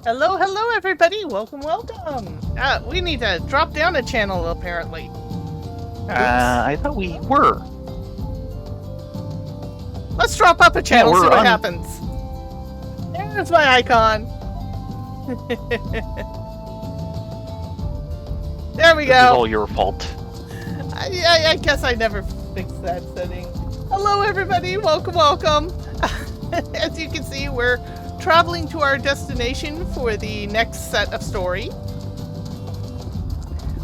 Hello, hello, everybody. Welcome, welcome. We need to drop down a channel, apparently. I thought we were. Let's drop up a channel, we're see what on- happens. There's my icon. There we This is go. all your fault. I guess I never fixed that setting. Hello, everybody. Welcome, welcome. As you can see, we're traveling to our destination for the next set of story,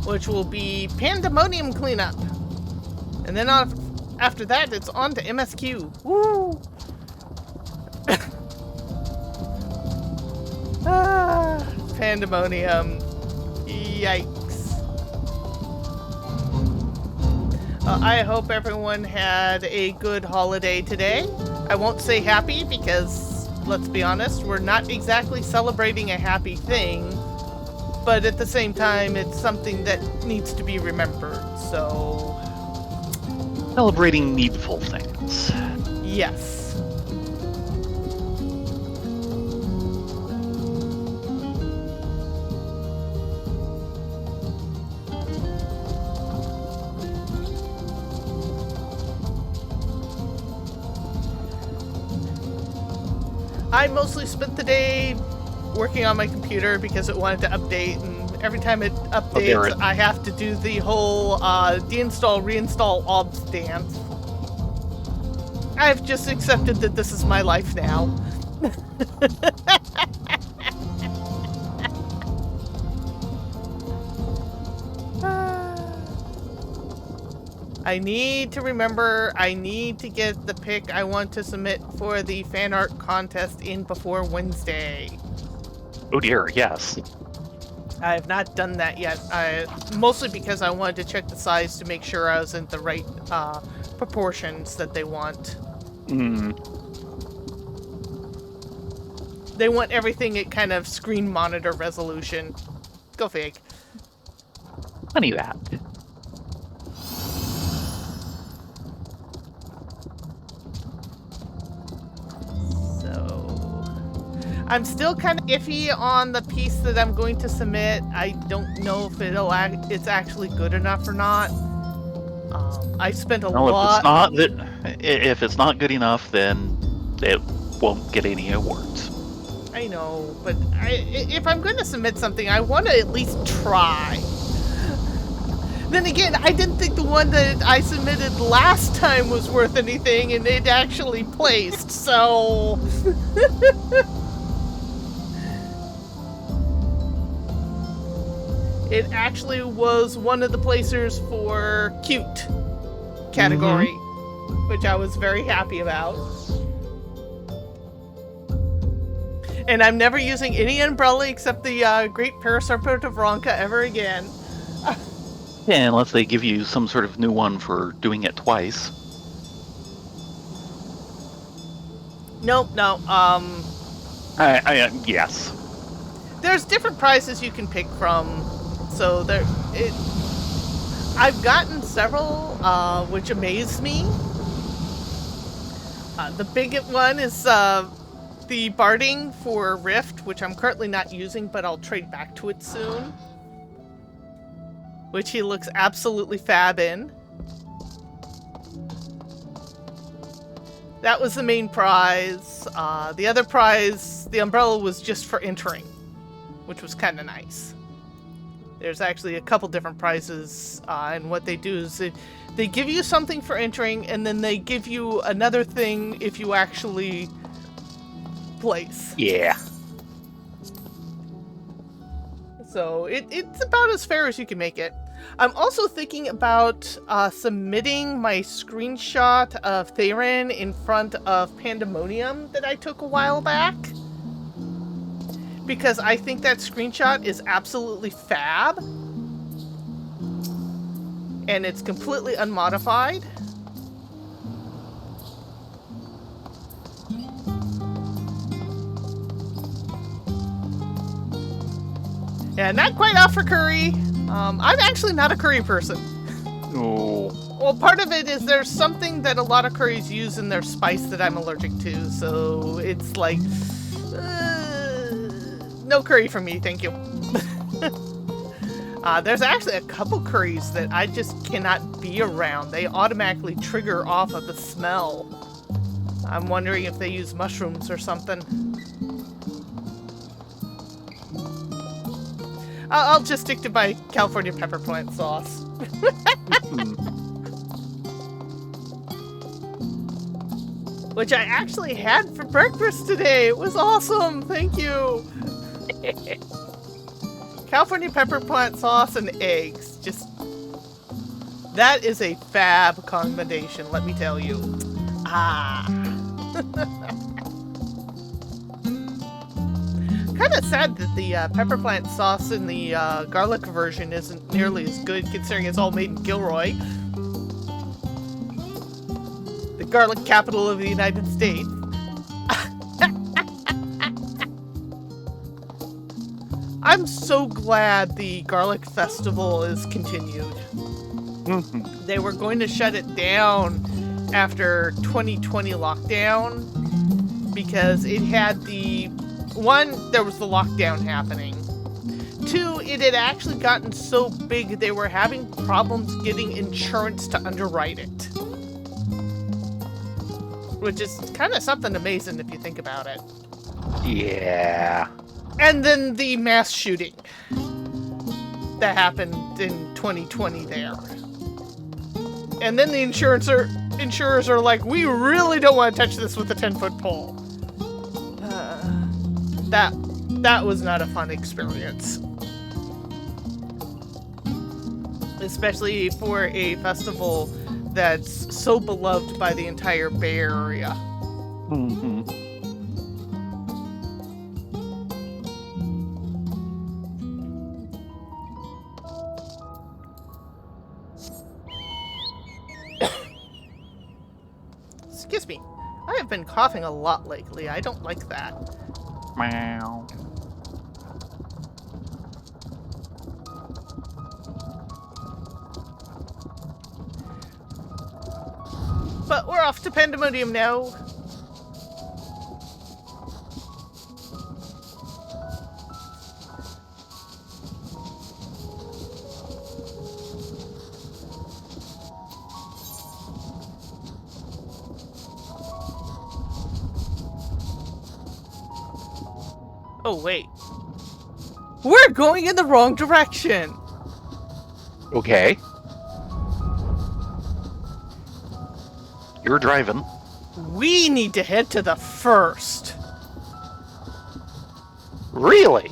which will be Pandemonium Cleanup. And then after that, it's on to MSQ. Woo! Pandemonium. Yikes. I hope everyone had a good holiday today. I won't say happy because, let's be honest, we're not exactly celebrating a happy thing, but at the same time, it's something that needs to be remembered, so... Celebrating needful things. Yes. I mostly spent the day working on my computer because it wanted to update, and every time it updates, I have to do the whole deinstall, reinstall obs dance. I've just accepted that this is my life now. I need to remember, I need to get the pic I want to submit for the fan art contest in before Wednesday. Oh dear, yes. I have not done that yet, mostly because I wanted to check the size to make sure I was in the right proportions that they want. They want everything at kind of screen monitor resolution. Go fig. Funny that. I'm still kind of iffy on the piece that I'm going to submit. I don't know if it's actually good enough or not. I spent a lot. If it's not good enough, then it won't get any awards. I know, but if I'm going to submit something, I want to at least try. Then again, I didn't think the one that I submitted last time was worth anything, and it actually placed, so... It actually was one of the placers for cute category, which I was very happy about. And I'm never using any umbrella except the Great Paraserpent of Ronka ever again. Yeah, unless they give you some sort of new one for doing it twice. Nope, no. Yes. There's different prizes you can pick from. So I've gotten several, which amaze me. The big one is the Barding for Rift, which I'm currently not using, but I'll trade back to it soon. Which he looks absolutely fab in. That was the main prize. The other prize, the umbrella, was just for entering, which was kind of nice. There's actually a couple different prizes, and what they do is they give you something for entering, and then they give you another thing if you actually place. Yeah. So it's about as fair as you can make it. I'm also thinking about submitting my screenshot of Thayrin in front of Pandemonium that I took a while back. Because I think that screenshot is absolutely fab. And it's completely unmodified. Yeah, not quite off for curry. I'm actually not a curry person. Oh. Well, part of it is there's something that a lot of curries use in their spice that I'm allergic to. So it's like... No curry for me, thank you. There's actually a couple curries that I just cannot be around. They automatically trigger off of the smell. I'm wondering if they use mushrooms or something. I'll just stick to my California pepper plant sauce. Which I actually had for breakfast today. It was awesome. Thank you. California pepper plant sauce and eggs. Just, that is a fab combination, let me tell you. Kind of sad that the pepper plant sauce in the garlic version isn't nearly as good, considering it's all made in Gilroy, the garlic capital of the United States. I'm so glad the garlic festival is continued. They were going to shut it down after 2020 lockdown because it had one, there was the lockdown happening. Two, it had actually gotten so big they were having problems getting insurance to underwrite it. Which is kind of something amazing if you think about it. Yeah. And then the mass shooting that happened in 2020 there. And then the insurers are like, we really don't want to touch this with a 10-foot pole. That was not a fun experience. Especially for a festival that's so beloved by the entire Bay Area. Mm-hmm. Excuse me. I have been coughing a lot lately. I don't like that. Meow. But we're off to Pandemonium now. Oh, wait. We're going in the wrong direction! Okay. You're driving. We need to head to the first. Really?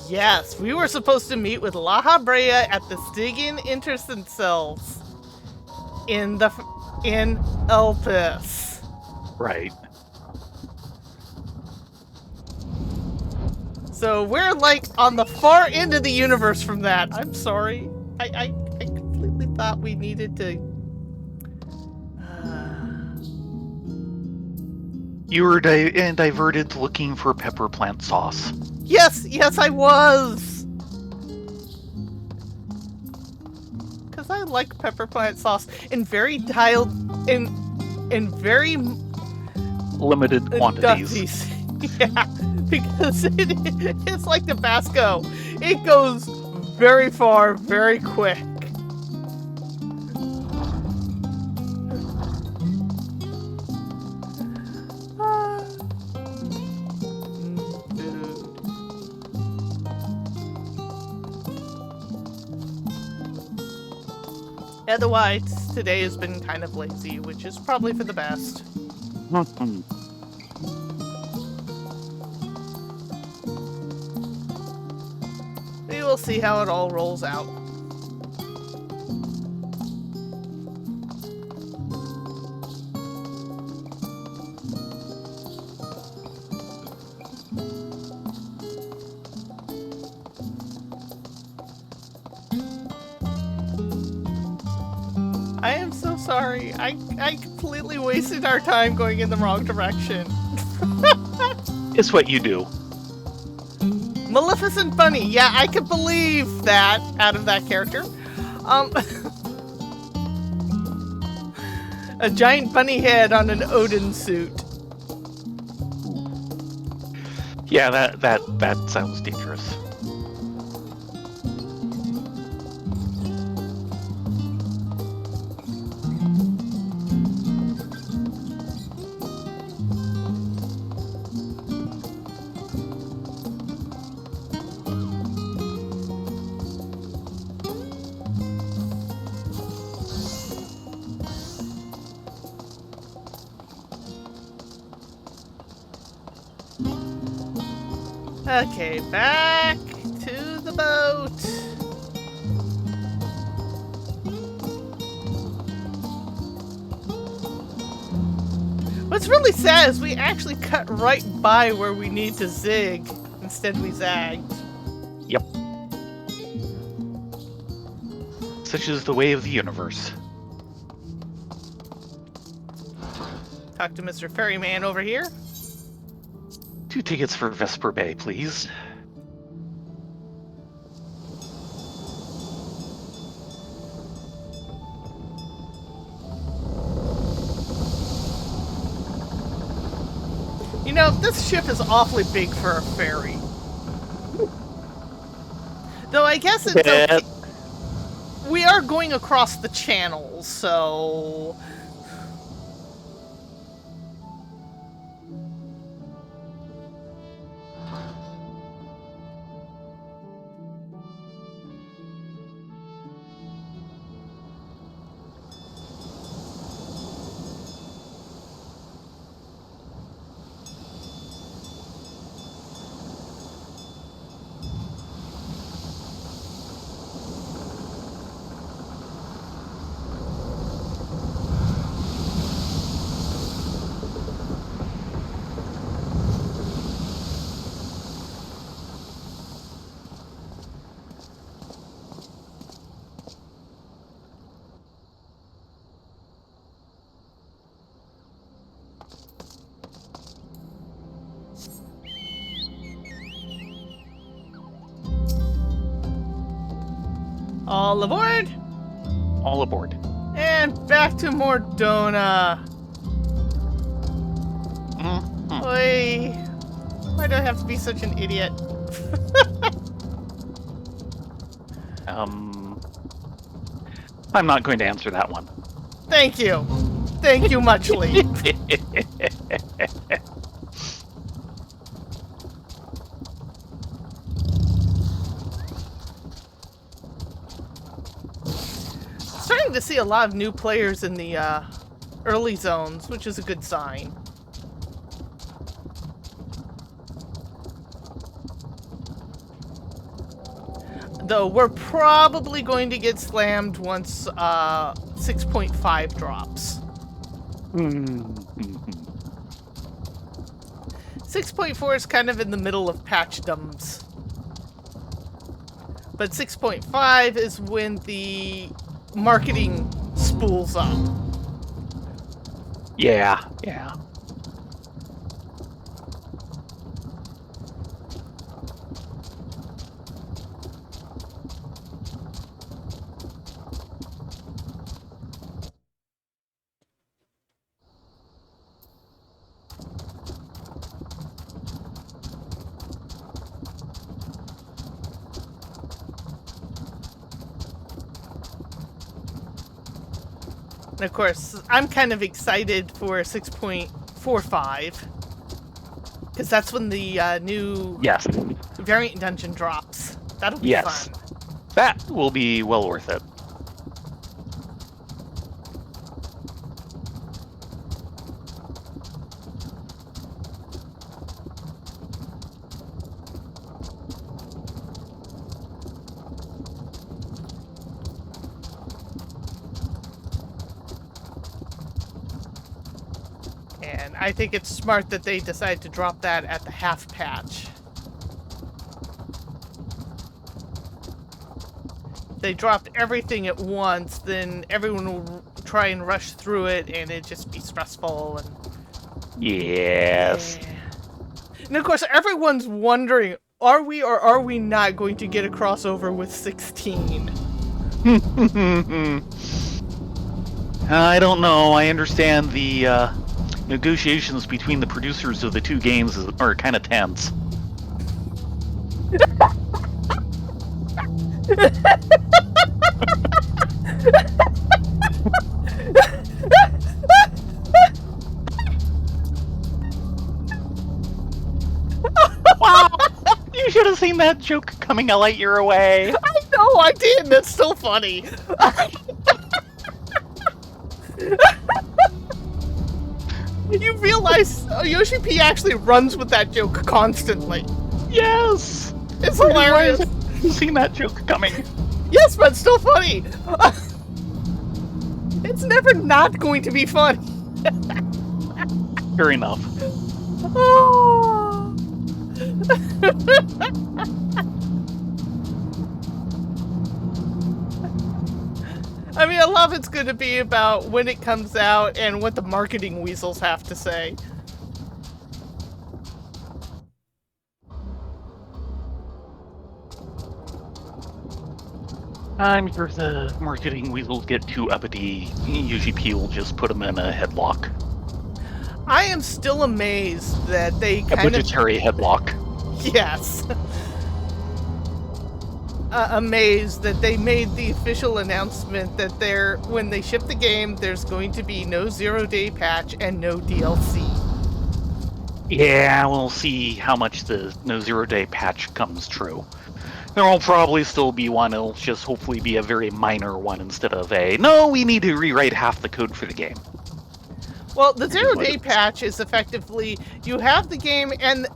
Yes, we were supposed to meet with La Habrea at the Stygian Intercells in Elpis. Right. So we're like on the far end of the universe from that. I'm sorry. I completely thought we needed to. You were diverted looking for pepper plant sauce. Yes, I was. Because I like pepper plant sauce in very in very Limited quantities. Yeah, because it's like Tabasco. It goes very far, very quick. Otherwise, today has been kind of lazy, which is probably for the best. We will see how it all rolls out. I am so sorry. I completely wasted our time going in the wrong direction. It's what you do. Maleficent Bunny. Yeah, I could believe that out of that character. A giant bunny head on an Odin suit. Yeah, that sounds dangerous. Okay, back to the boat. What's really sad is we actually cut right by where we need to zig. Instead we zagged. Yep. Such is the way of the universe. Talk to Mr. Ferryman over here. 2 tickets for Vesper Bay, please. You know, this ship is awfully big for a ferry. Though I guess it's okay. We are going across the channel, so... All aboard! All aboard. And back to Mordona. Mm-hmm. Oy. Why do I have to be such an idiot? I'm not going to answer that one. Thank you. Thank you muchly. Starting to see a lot of new players in the early zones, which is a good sign. Though we're probably going to get slammed once 6.5 drops. 6.4 is kind of in the middle of patchdoms. But 6.5 is when the marketing spools up. Yeah. And of course, I'm kind of excited for 6.45. Because that's when the new variant dungeon drops. That'll be fun. That will be well worth it. And I think it's smart that they decide to drop that at the half patch. If they dropped everything at once, then everyone will try and rush through it, and it'd just be stressful. And yes. Yeah. And of course, everyone's wondering, are we or are we not going to get a crossover with 16? I don't know. I understand the negotiations between the producers of the two games are kind of tense. Wow! You should have seen that joke coming a light year away. I know I did. That's still funny. You realize Yoshi P actually runs with that joke constantly. Yes! It's hilarious. You've seen that joke coming. Yes, but it's still funny. It's never not going to be funny. Fair enough. Oh. I mean, a lot of it's going to be about when it comes out and what the marketing weasels have to say. I'm sure the marketing weasels get too uppity. UGP will just put them in a headlock. I am still amazed that they A kind of... budgetary headlock. Yes. Amazed that they made the official announcement that when they ship the game, there's going to be no 0-day patch and no DLC. Yeah, we'll see how much the no 0-day patch comes true. There will probably still be one, it'll just hopefully be a very minor one instead of no, we need to rewrite half the code for the game. Well, the 0-day patch is effectively, you have the game, and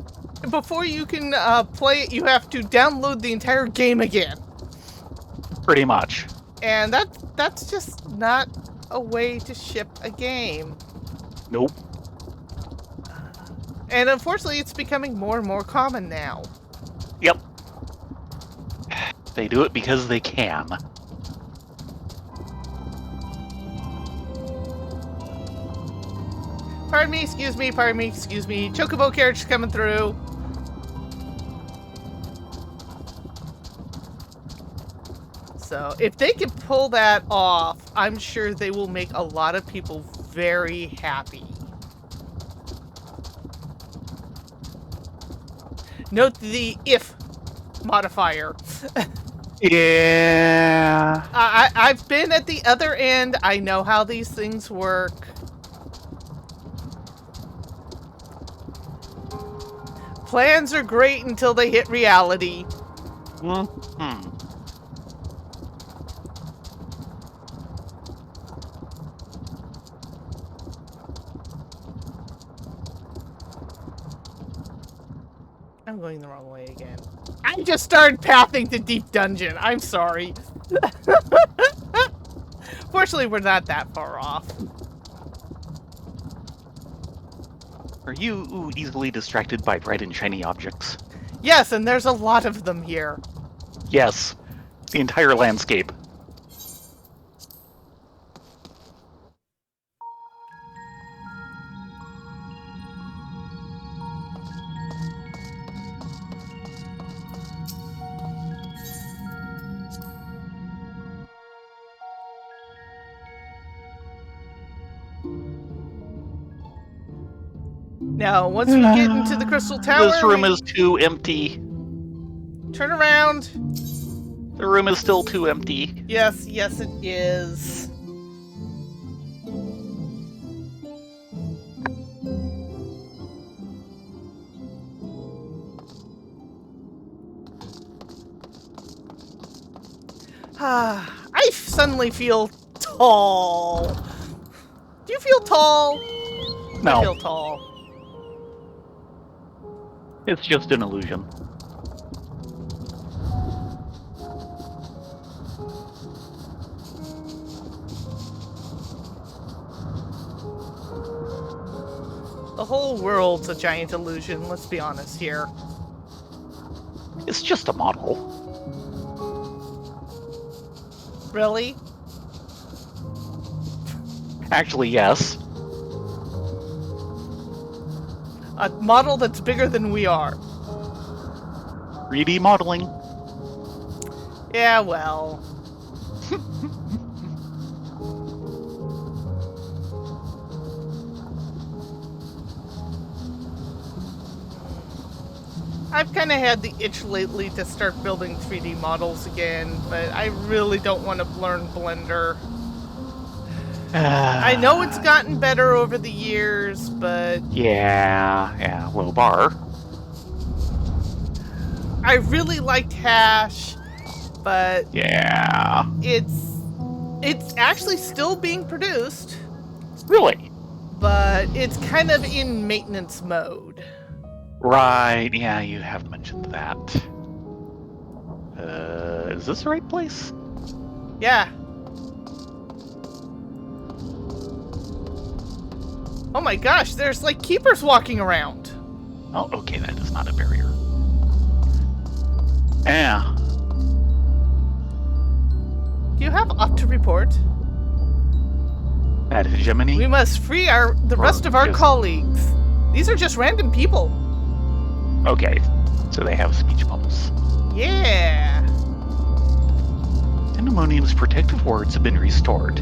before you can play it, you have to download the entire game again. Pretty much. And that's just not a way to ship a game. Nope. And unfortunately, it's becoming more and more common now. Yep. They do it because they can. Pardon me, excuse me, pardon me, excuse me. Chocobo carriage coming through. So, if they can pull that off, I'm sure they will make a lot of people very happy. Note the if modifier. Yeah. I've been at the other end. I know how these things work. Plans are great until they hit reality. Mm-hmm. I'm going the wrong way again. I just started pathing to Deep Dungeon. I'm sorry. Fortunately, we're not that far off. Are you easily distracted by bright and shiny objects? Yes, and there's a lot of them here. Yes. The entire landscape. Now, once we get into the Crystal Tower... This room is too empty. Turn around. The room is still too empty. Yes, yes it is. I suddenly feel tall. Do you feel tall? No. I feel tall. It's just an illusion. The whole world's a giant illusion, let's be honest here. It's just a model. Really? Actually, yes. A model that's bigger than we are. 3D modeling. Yeah, well. I've kind of had the itch lately to start building 3D models again, but I really don't want to learn Blender. I know it's gotten better over the years, but... Yeah, low bar. I really liked Hash, but... Yeah. It's actually still being produced. Really? But it's kind of in maintenance mode. Right, yeah, you have mentioned that. Is this the right place? Yeah. Oh my gosh, there's like keepers walking around. Oh, okay, that is not a barrier. Yeah. Do you have aught to report? At Hegemony? We must free the rest of our colleagues. These are just random people. Okay, so they have speech bubbles. Yeah. Pandemonium's protective wards have been restored.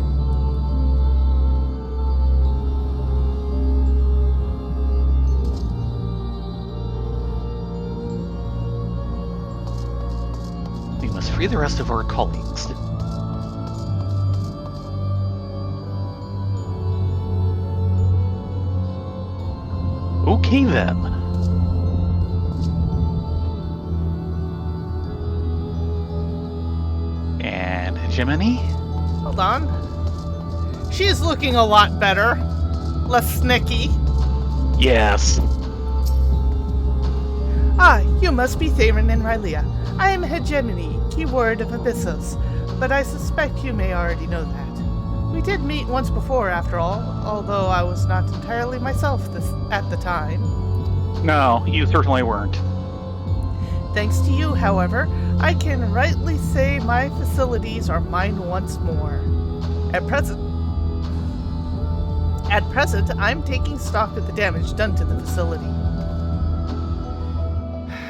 We must free the rest of our colleagues. Okay then. And Hegemony? Hold on. She is looking a lot better. Less snicky. Yes. Ah, you must be Thayrin Rylea. I am Hegemony, keyword of Abyssos, but I suspect you may already know that. We did meet once before, after all, although I was not entirely myself at the time. No, you certainly weren't. Thanks to you, however, I can rightly say my facilities are mine once more. At present, I'm taking stock of the damage done to the facility.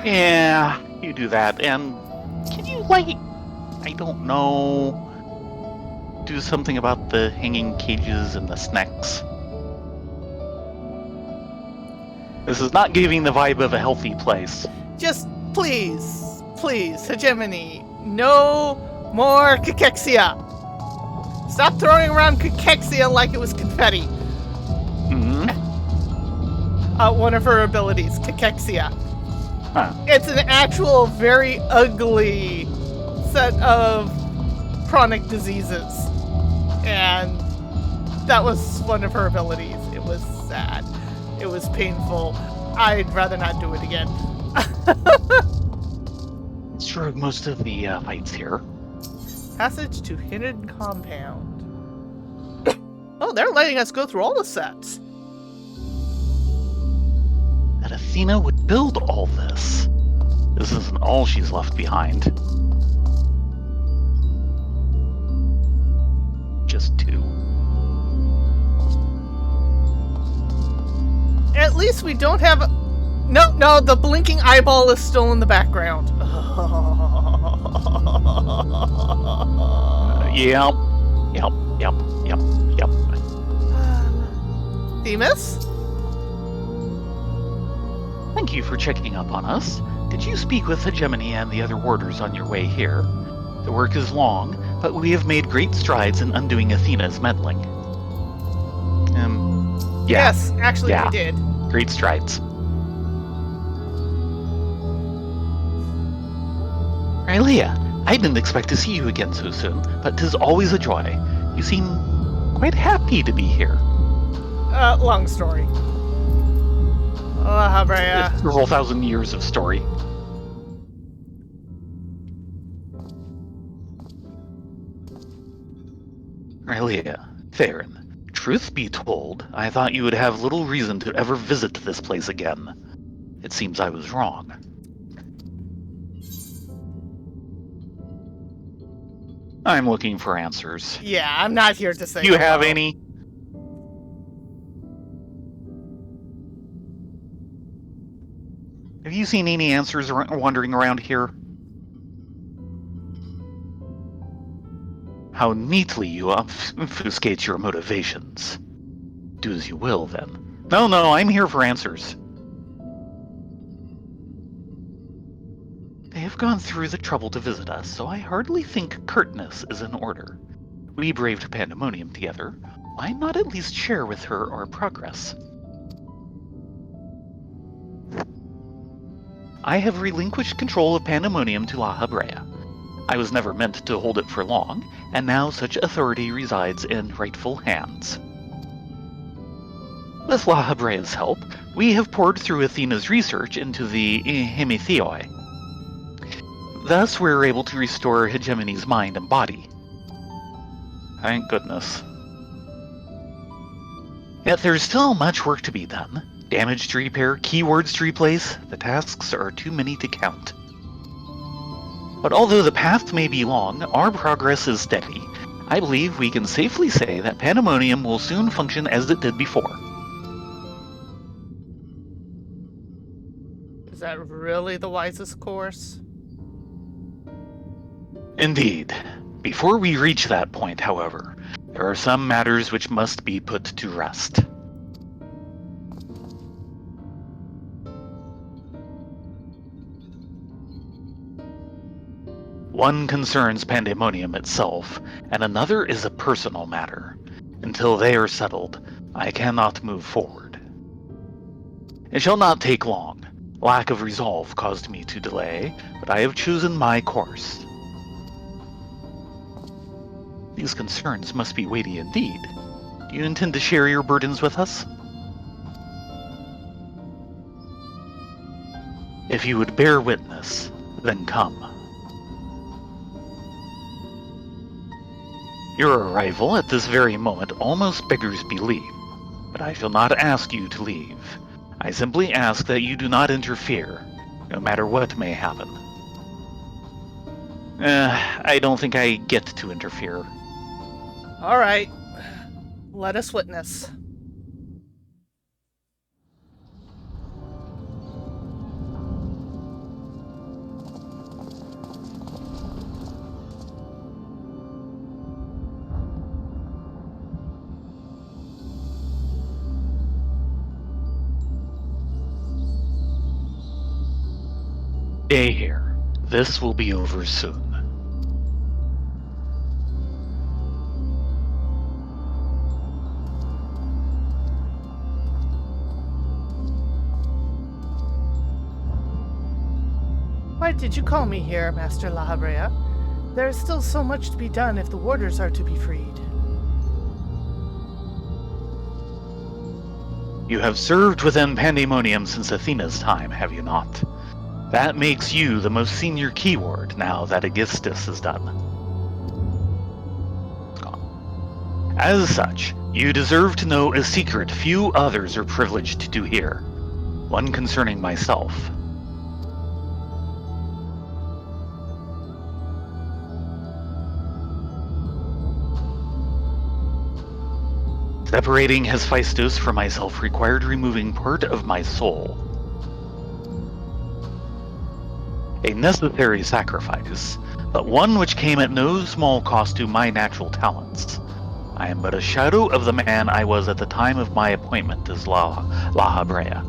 Yeah, you do that, and can you, I don't know, do something about the hanging cages and the snacks? This is not giving the vibe of a healthy place. Just please, Hegemony, no more cachexia. Stop throwing around cachexia like it was confetti. Mm-hmm. One of her abilities, cachexia. Huh. It's an actual very ugly set of chronic diseases. And that was one of her abilities. It was sad. It was painful. I'd rather not do it again. Let's drug most of the fights here. Passage to Hidden Compound. Oh, they're letting us go through all the sets. That Athena would build all this. This isn't all she's left behind. Just two. At least we don't have... No, the blinking eyeball is still in the background. Yep. Themis? Thank you for checking up on us. Did you speak with Hegemony and the other warders on your way here? The work is long, but we have made great strides in undoing Athena's meddling. Yeah. Yes, actually we did. Great strides. Rylea, I didn't expect to see you again so soon, but 'tis always a joy. You seem quite happy to be here. Long story. Habrea. Several thousand years of story. Rylea, Thayrin, truth be told, I thought you would have little reason to ever visit this place again. It seems I was wrong. I'm looking for answers. Yeah, I'm not here to say Do you have any? Have you seen any answers wandering around here? How neatly you obfuscate your motivations. Do as you will, then. No, I'm here for answers. have gone through the trouble to visit us, so I hardly think curtness is in order. We braved pandemonium together. Why not at least share with her our progress? I have relinquished control of pandemonium to La Habrea. I was never meant to hold it for long, and now such authority resides in rightful hands. With La Habrea's help, we have poured through Athena's research into the Hemetheoi. Thus, we're able to restore Hegemony's mind and body. Thank goodness. Yet there's still much work to be done. Damage to repair, keywords to replace, the tasks are too many to count. But although the path may be long, our progress is steady. I believe we can safely say that pandemonium will soon function as it did before. Is that really the wisest course? Indeed. Before we reach that point, however, there are some matters which must be put to rest. One concerns pandemonium itself, and another is a personal matter. Until they are settled, I cannot move forward. It shall not take long. Lack of resolve caused me to delay, but I have chosen my course. These concerns must be weighty indeed. Do you intend to share your burdens with us? If you would bear witness, then come. Your arrival at this very moment almost beggars belief, but I shall not ask you to leave. I simply ask that you do not interfere, no matter what may happen. I don't think I get to interfere. All right. Let us witness. Stay here. This will be over soon. Why did you call me here, Master La Habrea? There is still so much to be done if the warders are to be freed. You have served within Pandemonium since Athena's time, have you not? That makes you the most senior keyword now that Aegisthus is done. It's gone. As such, you deserve to know a secret few others are privileged to hear. One concerning myself. Separating Hephaestus from myself required removing part of my soul. A necessary sacrifice, but one which came at no small cost to my natural talents. I am but a shadow of the man I was at the time of my appointment as La Habrea.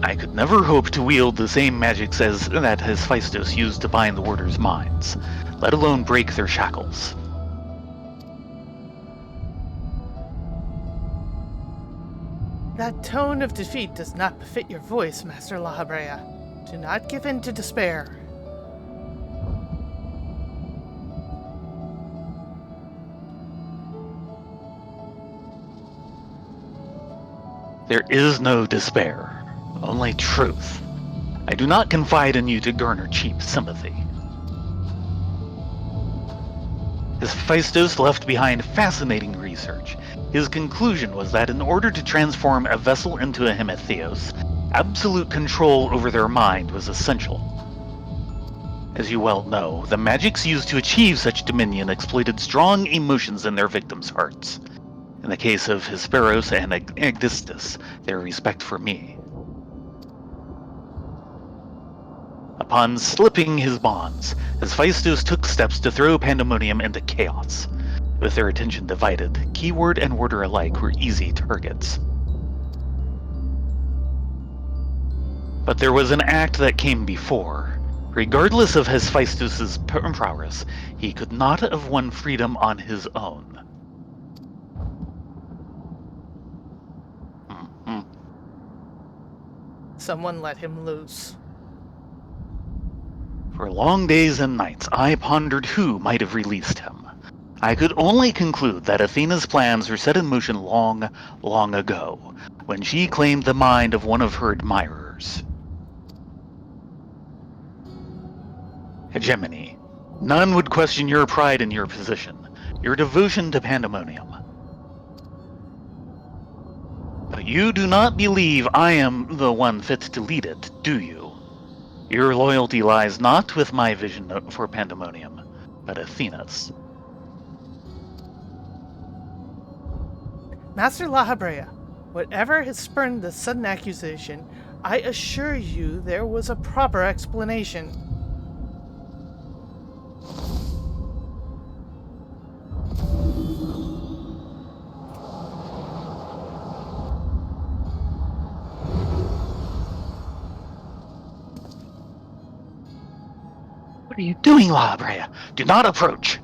I could never hope to wield the same magics as that Hephaestus used to bind the warders' minds, let alone break their shackles. That tone of defeat does not befit your voice, Master La Habrea. Do not give in to despair. There is no despair, only truth. I do not confide in you to garner cheap sympathy. Hephaestus left behind fascinating research. His conclusion was that in order to transform a vessel into a Hemetheos, absolute control over their mind was essential. As you well know, the magics used to achieve such dominion exploited strong emotions in their victims' hearts. In the case of Hesperos and Aegisthus, their respect for me. Upon slipping his bonds, Hephaestus took steps to throw Pandemonium into chaos. With their attention divided, keyword and warder alike were easy targets. But there was an act that came before. Regardless of Hephaestus' prowess, he could not have won freedom on his own. Someone let him loose. For long days and nights, I pondered who might have released him. I could only conclude that Athena's plans were set in motion long, long ago, when she claimed the mind of one of her admirers. Hegemony. None would question your pride in your position, your devotion to Pandemonium. But you do not believe I am the one fit to lead it, do you? Your loyalty lies not with my vision for Pandemonium, but Athena's. Master La Habrea, whatever has spurned this sudden accusation, I assure you there was a proper explanation. What are you doing, La Habrea? Do not approach!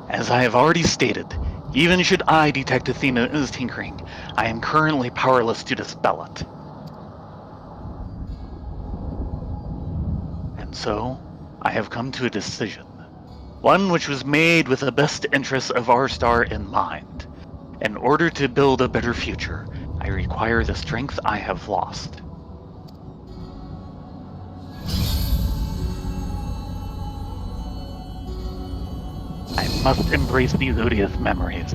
As I have already stated, even should I detect Athena's tinkering, I am currently powerless to dispel it. And so, I have come to a decision. One which was made with the best interests of our star in mind. In order to build a better future, I require the strength I have lost. I must embrace these odious memories.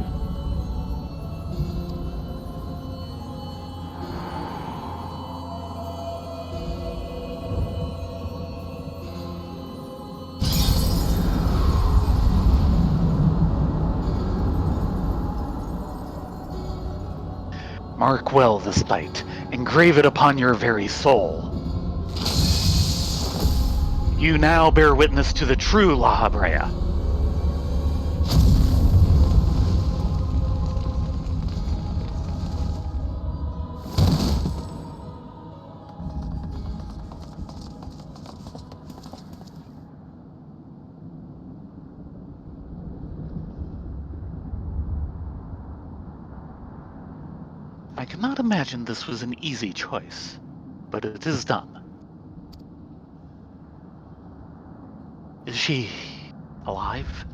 Mark well the sight, engrave it upon your very soul. You now bear witness to the true La Habrea. I cannot imagine this was an easy choice, but it is done. Is she alive?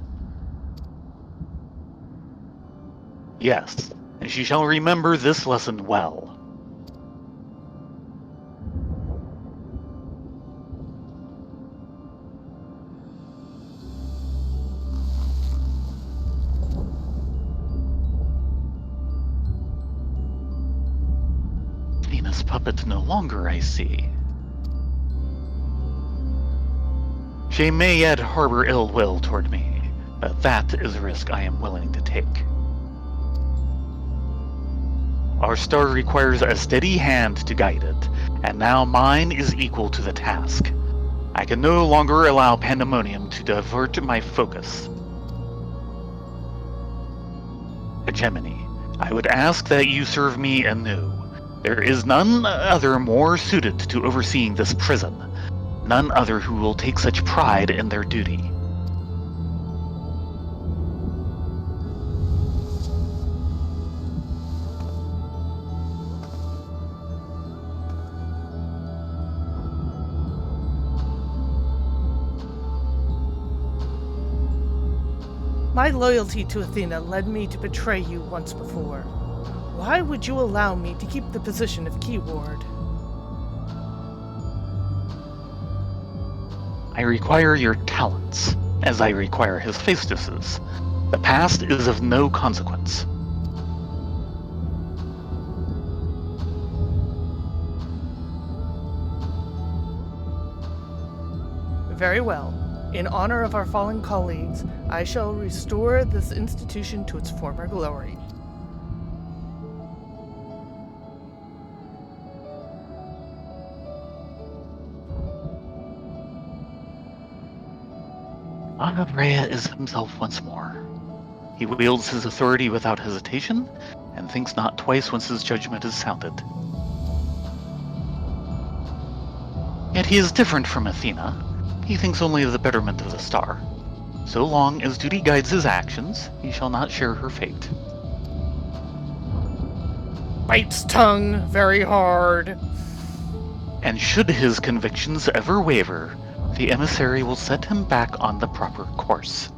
Yes, and she shall remember this lesson well. Athena's puppet no longer, I see. She may yet harbor ill will toward me, but that is a risk I am willing to take. Our star requires a steady hand to guide it, and now mine is equal to the task. I can no longer allow Pandemonium to divert my focus. Hegemony, I would ask that you serve me anew. There is none other more suited to overseeing this prison, none other who will take such pride in their duty. My loyalty to Athena led me to betray you once before. Why would you allow me to keep the position of key ward? I require your talents, as I require Hephaestus's. The past is of no consequence. Very well. In honor of our fallen colleagues, I shall restore this institution to its former glory. La Habrea is himself once more. He wields his authority without hesitation, and thinks not twice once his judgment is sounded. Yet he is different from Athena. He thinks only of the betterment of the star. So long as duty guides his actions, he shall not share her fate. Bites tongue very hard. And should his convictions ever waver, the emissary will set him back on the proper course.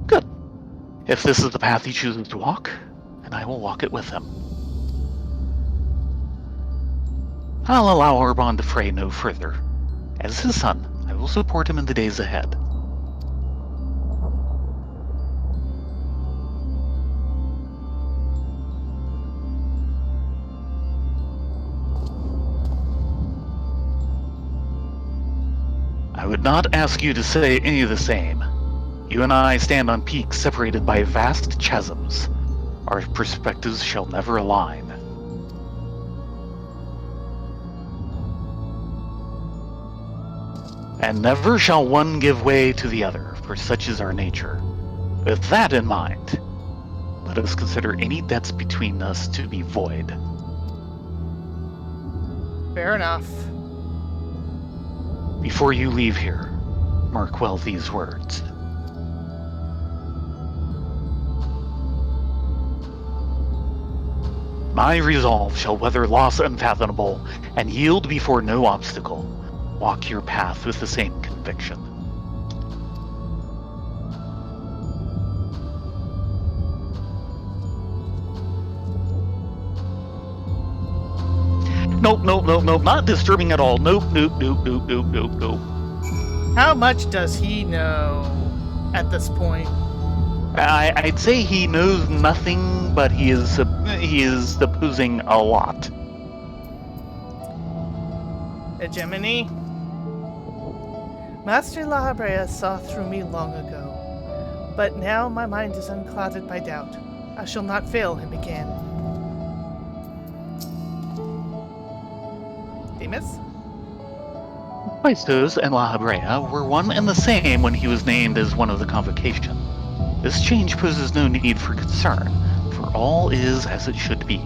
Good. If this is the path he chooses to walk, then I will walk it with him. I'll allow our bond to fray no further. As his son, I will support him in the days ahead. I would not ask you to say any of the same. You and I stand on peaks separated by vast chasms. Our perspectives shall never align. And never shall one give way to the other, for such is our nature. With that in mind, let us consider any debts between us to be void. Fair enough. Before you leave here, mark well these words. My resolve shall weather loss unfathomable, and yield before no obstacle. Walk your path with the same conviction. Nope, not disturbing at all. Nope. How much does he know at this point? I'd say he knows nothing, but he is supposing a lot. Hegemony? Master La Habrea saw through me long ago, but now my mind is unclouded by doubt. I shall not fail him again. Demas? Hephaestus and La Habrea were one and the same when he was named as one of the convocation. This change poses no need for concern, for all is as it should be.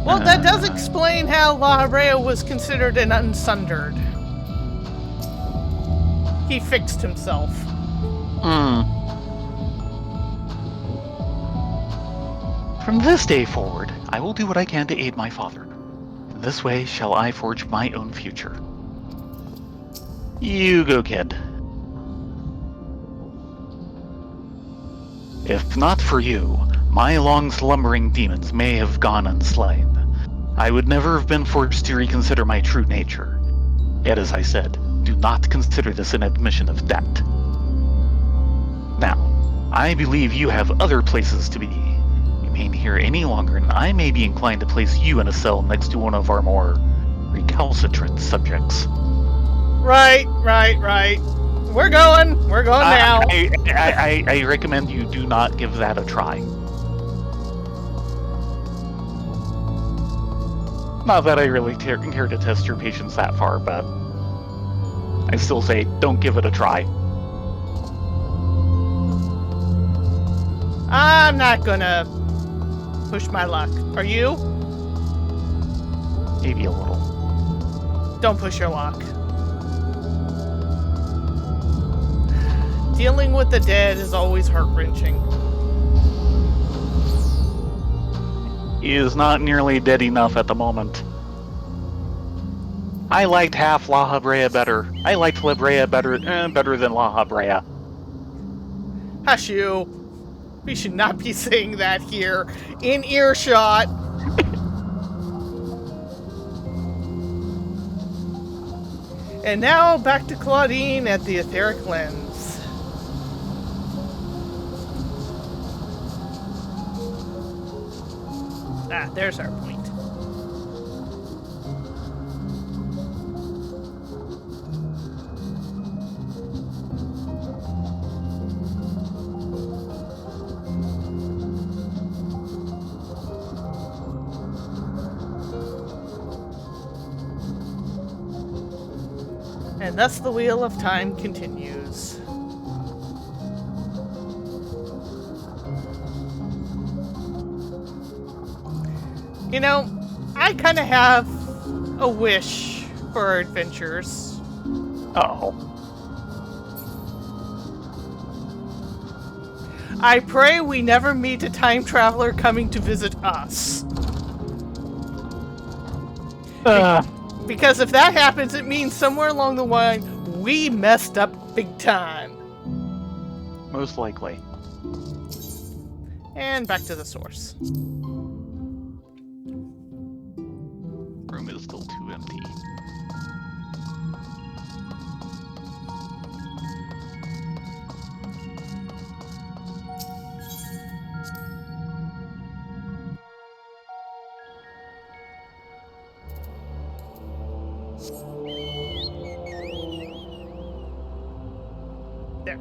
Well, that does explain how La Habrea was considered an unsundered. He fixed himself. From this day forward, I will do what I can to aid my father. In this way shall I forge my own future. You go, kid. If not for you, my long-slumbering demons may have gone unslain. I would never have been forced to reconsider my true nature. Yet, as I said, do not consider this an admission of debt. Now, I believe you have other places to be. Remain here any longer, and I may be inclined to place you in a cell next to one of our more recalcitrant subjects. Right. We're going now. I recommend you do not give that a try. Not that I really care to test your patience that far, but I still say don't give it a try. I'm not gonna push my luck. Are you? Maybe a little. Don't push your luck. Dealing with the dead is always heart-wrenching. He is not nearly dead enough at the moment. I liked half La Habrea better. I liked La Brea better than La Habrea. Hush you. We should not be saying that here, in earshot. And now back to Claudine at the etheric lens. Ah, there's our point. And thus the wheel of time continues. You know, I kind of have a wish for our adventures. Uh-oh. I pray we never meet a time traveler coming to visit us. Because if that happens, it means somewhere along the line, we messed up big time. Most likely. And back to the source. Room is still too empty. There.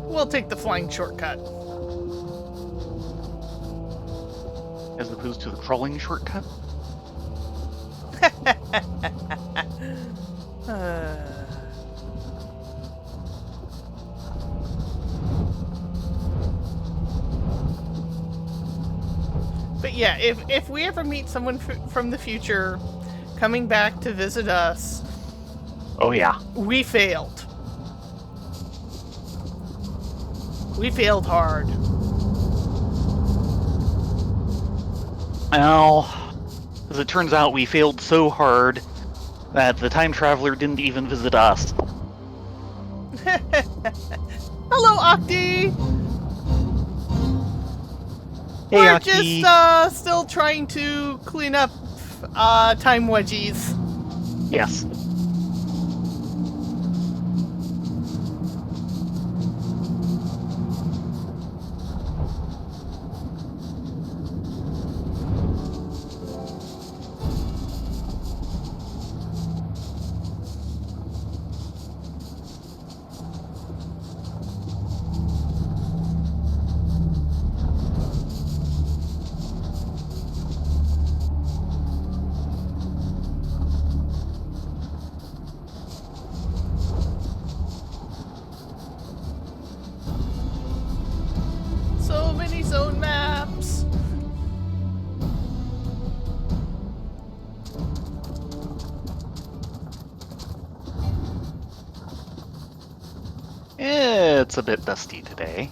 We'll take the flying shortcut. As opposed to the crawling shortcut? But yeah, if we ever meet someone from the future coming back to visit us, Oh yeah. we failed. We failed hard. Well, as it turns out, we failed so hard that the time traveler didn't even visit us. Hello, Octi! Hey, We're Aki. just still trying to clean up time wedgies. Yes. So many zone maps. It's a bit dusty today.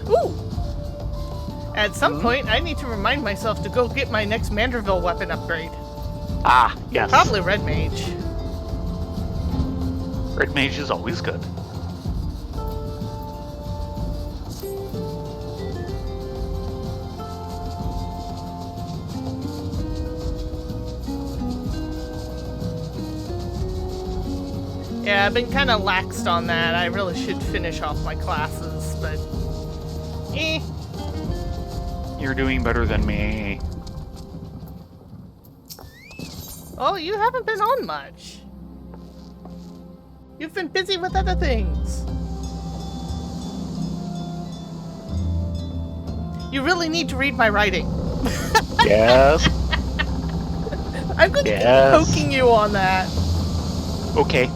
Ooh! At some point, I need to remind myself to go get my next Manderville weapon upgrade. Ah, yes. Probably Red Mage. Red Mage is always good. Yeah, I've been kind of laxed on that. I really should finish off my classes, but... You're doing better than me. Oh, you haven't been on much. You've been busy with other things. You really need to read my writing. Yes. I'm going to keep poking you on that. Okay.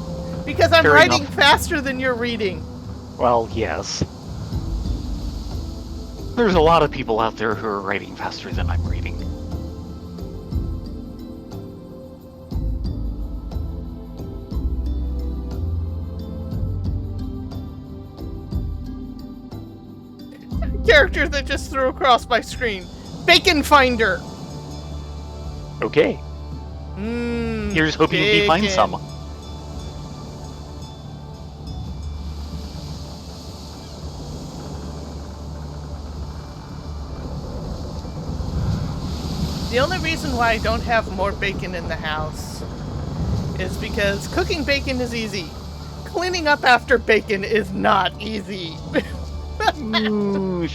Because I'm Fair writing enough. faster than you're reading. Well, yes. There's a lot of people out there who are writing faster than I'm reading. character that just threw across my screen. Bacon Finder. Okay. Here's hoping we find some. The only reason why I don't have more bacon in the house is because cooking bacon is easy. Cleaning up after bacon is not easy.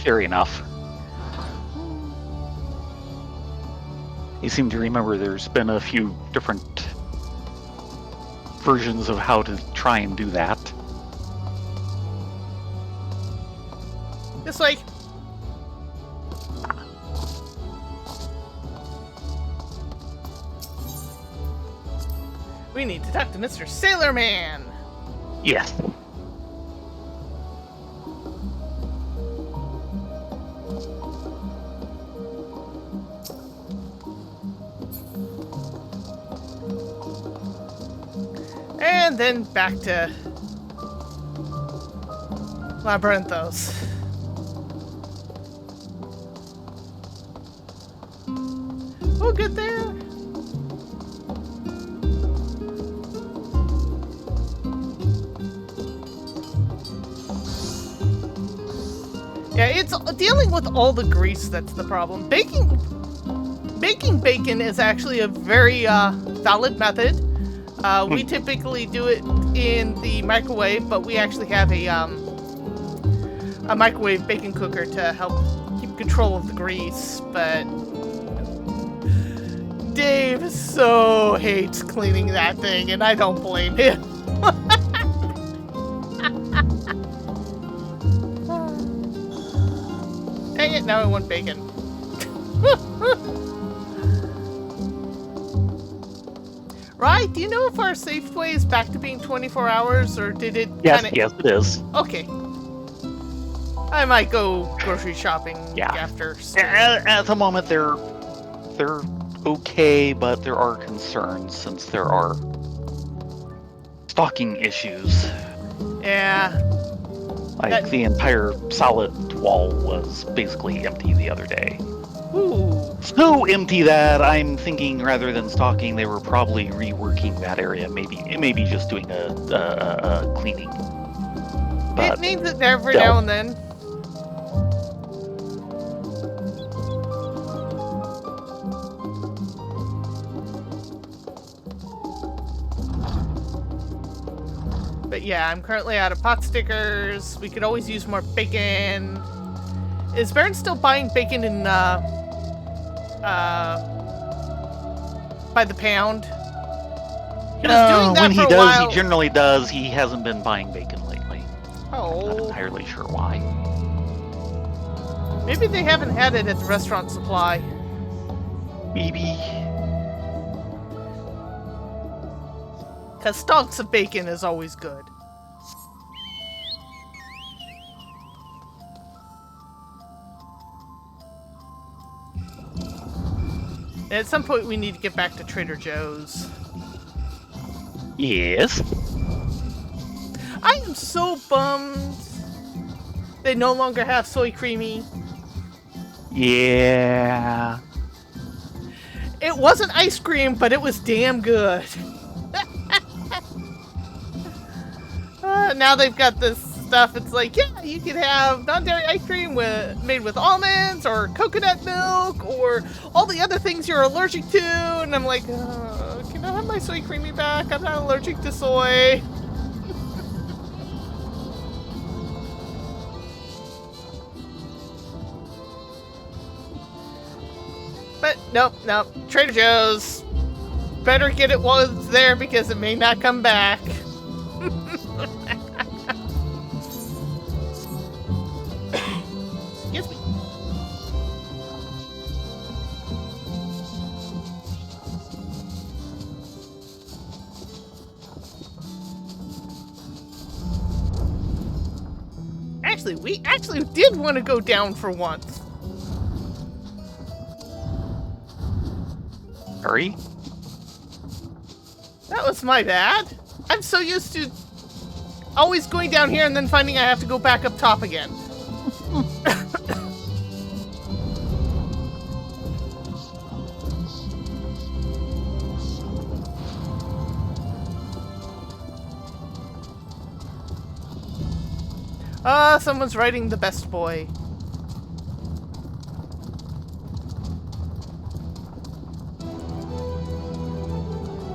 Fair enough. You seem to remember there's been a few different versions of how to try and do that. This way. We need to talk to Mr. Sailorman. Yes. And then back to Labyrinthos. Oh, good there. Yeah, it's dealing with all the grease that's the problem. Baking bacon is actually a very valid method. We typically do it in the microwave, but we actually have a microwave bacon cooker to help keep control of the grease. But Dave so hates cleaning that thing, and I don't blame him. Dang it, now I want bacon. Right? Do you know if our Safeway is back to being 24 hours, or did it Yes, yes, it is. Okay. I might go grocery shopping after. At the moment, they're okay, but there are concerns since there are stocking issues. Yeah. Like the entire solid wall was basically empty the other day. Ooh. So empty that I'm thinking rather than stocking, they were probably reworking that area. Maybe just doing a cleaning. But it needs it every now and then. But yeah, I'm currently out of pot stickers. We could always use more bacon. Is Baron still buying bacon in by the pound? He was doing that when for he a does, while. he generally does. He hasn't been buying bacon lately. Oh. I'm not entirely sure why. Maybe they haven't had it at the restaurant supply. Maybe. Because stonks of bacon is always good. And at some point we need to get back to Trader Joe's. Yes. I am so bummed they no longer have soy creamy. Yeah. It wasn't ice cream, but it was damn good. Now they've got this stuff. It's like, yeah, you can have non-dairy ice cream made with almonds or coconut milk or all the other things you're allergic to. And I'm like, can I have my soy creamy back? I'm not allergic to soy. But nope. Trader Joe's. Better get it while it's there because it may not come back. Excuse me. We actually did want to go down for once. Hurry. That was my bad. I'm so used to always going down here and then finding I have to go back up top again. Someone's writing the best boy.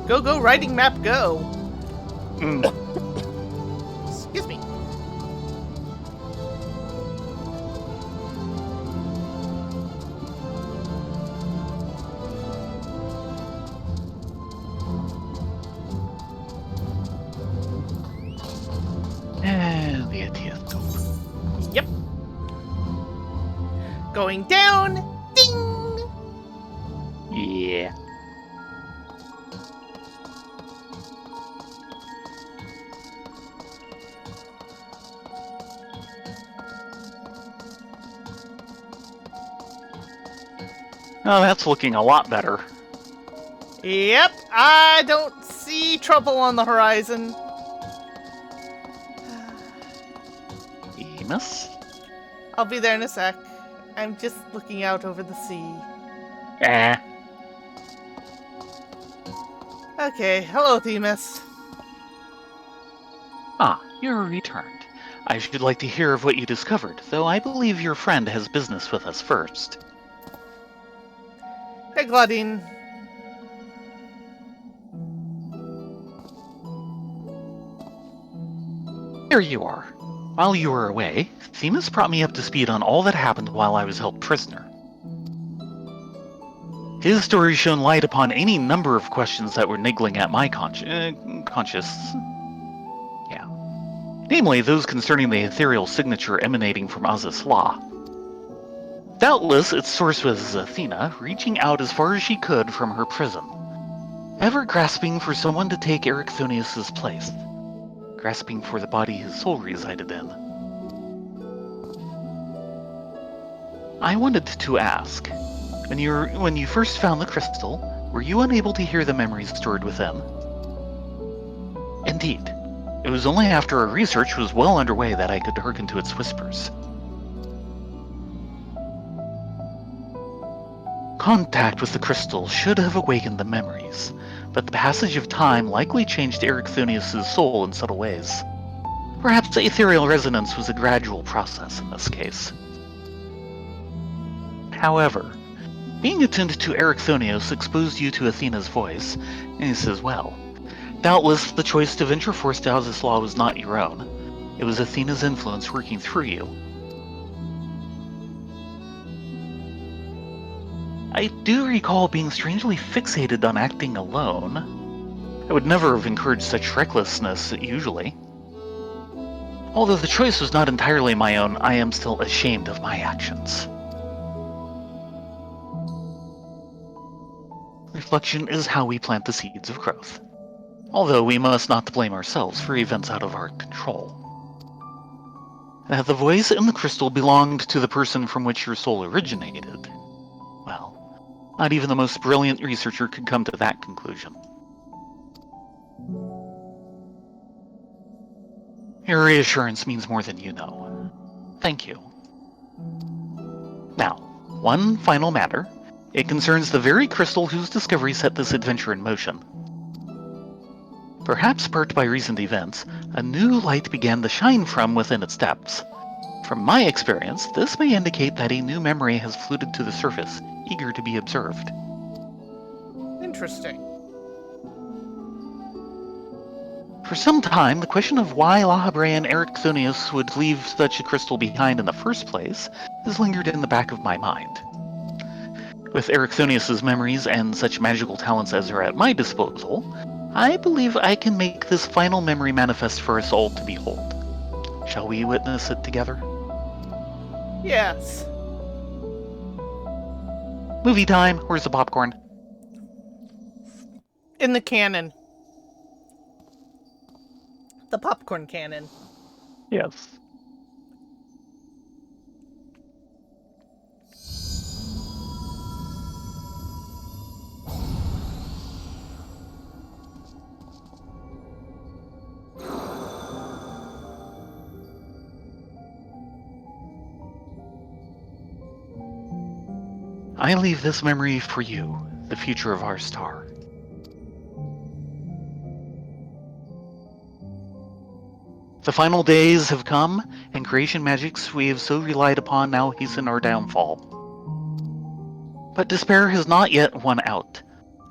Go, go, writing map, go. Excuse me. And the ATS. Yep. Going down. Ding. Yeah. Oh, that's looking a lot better. Yep. I don't see trouble on the horizon. Emus? I'll be there in a sec. I'm just looking out over the sea. Okay, hello, Themis. Ah, you're returned. I should like to hear of what you discovered, though I believe your friend has business with us first. Hey, Claudine. Here you are. While you were away, Themis brought me up to speed on all that happened while I was held prisoner. His story shone light upon any number of questions that were niggling at my conscience. Yeah. Namely, those concerning the ethereal signature emanating from Azys Law. Doubtless, its source was Athena, reaching out as far as she could from her prison, ever grasping for someone to take Erichthonius' place, grasping for the body his soul resided in. I wanted to ask, when you first found the crystal, were you unable to hear the memories stored within? Indeed. It was only after our research was well underway that I could hearken to its whispers. Contact with the crystal should have awakened the memories, but the passage of time likely changed Erichthonius' soul in subtle ways. Perhaps the ethereal resonance was a gradual process in this case. However, being attuned to Erichthonius exposed you to Athena's voice, and this as well. Doubtless, the choice to venture forth to Azys Law was not your own. It was Athena's influence working through you. I do recall being strangely fixated on acting alone. I would never have encouraged such recklessness, usually. Although the choice was not entirely my own, I am still ashamed of my actions. Reflection is how we plant the seeds of growth. Although we must not blame ourselves for events out of our control. That the voice in the crystal belonged to the person from which your soul originated, well, not even the most brilliant researcher could come to that conclusion. Your reassurance means more than you know. Thank you. Now, one final matter. It concerns the very crystal whose discovery set this adventure in motion. Perhaps sparked by recent events, a new light began to shine from within its depths. From my experience, this may indicate that a new memory has floated to the surface, eager to be observed. Interesting. For some time, the question of why Lahabre and Erichthonius would leave such a crystal behind in the first place has lingered in the back of my mind. With Erichthonius' memories and such magical talents as are at my disposal, I believe I can make this final memory manifest for us all to behold. Shall we witness it together? Yes. Movie time. Where's the popcorn? In the cannon. The popcorn cannon. Yes. I leave this memory for you, the future of our star. The final days have come, and creation magics we have so relied upon now hasten our downfall. But despair has not yet won out.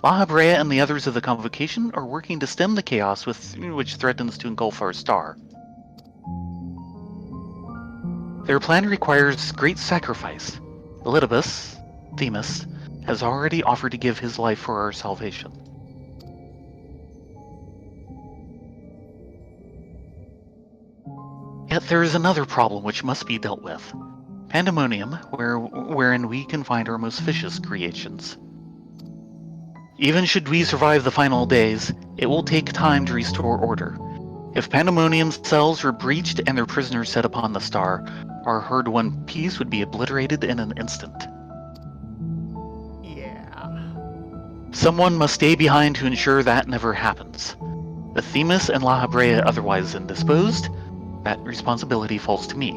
Lahabrea and the others of the Convocation are working to stem the chaos which threatens to engulf our star. Their plan requires great sacrifice. Elidibus, Themis, has already offered to give his life for our salvation. Yet there is another problem which must be dealt with. Pandemonium, wherein we can find our most vicious creations. Even should we survive the final days, it will take time to restore order. If Pandemonium's cells were breached and their prisoners set upon the star, our herd one piece would be obliterated in an instant. Yeah. Someone must stay behind to ensure that never happens. With Themis and Lahabrea otherwise indisposed, that responsibility falls to me.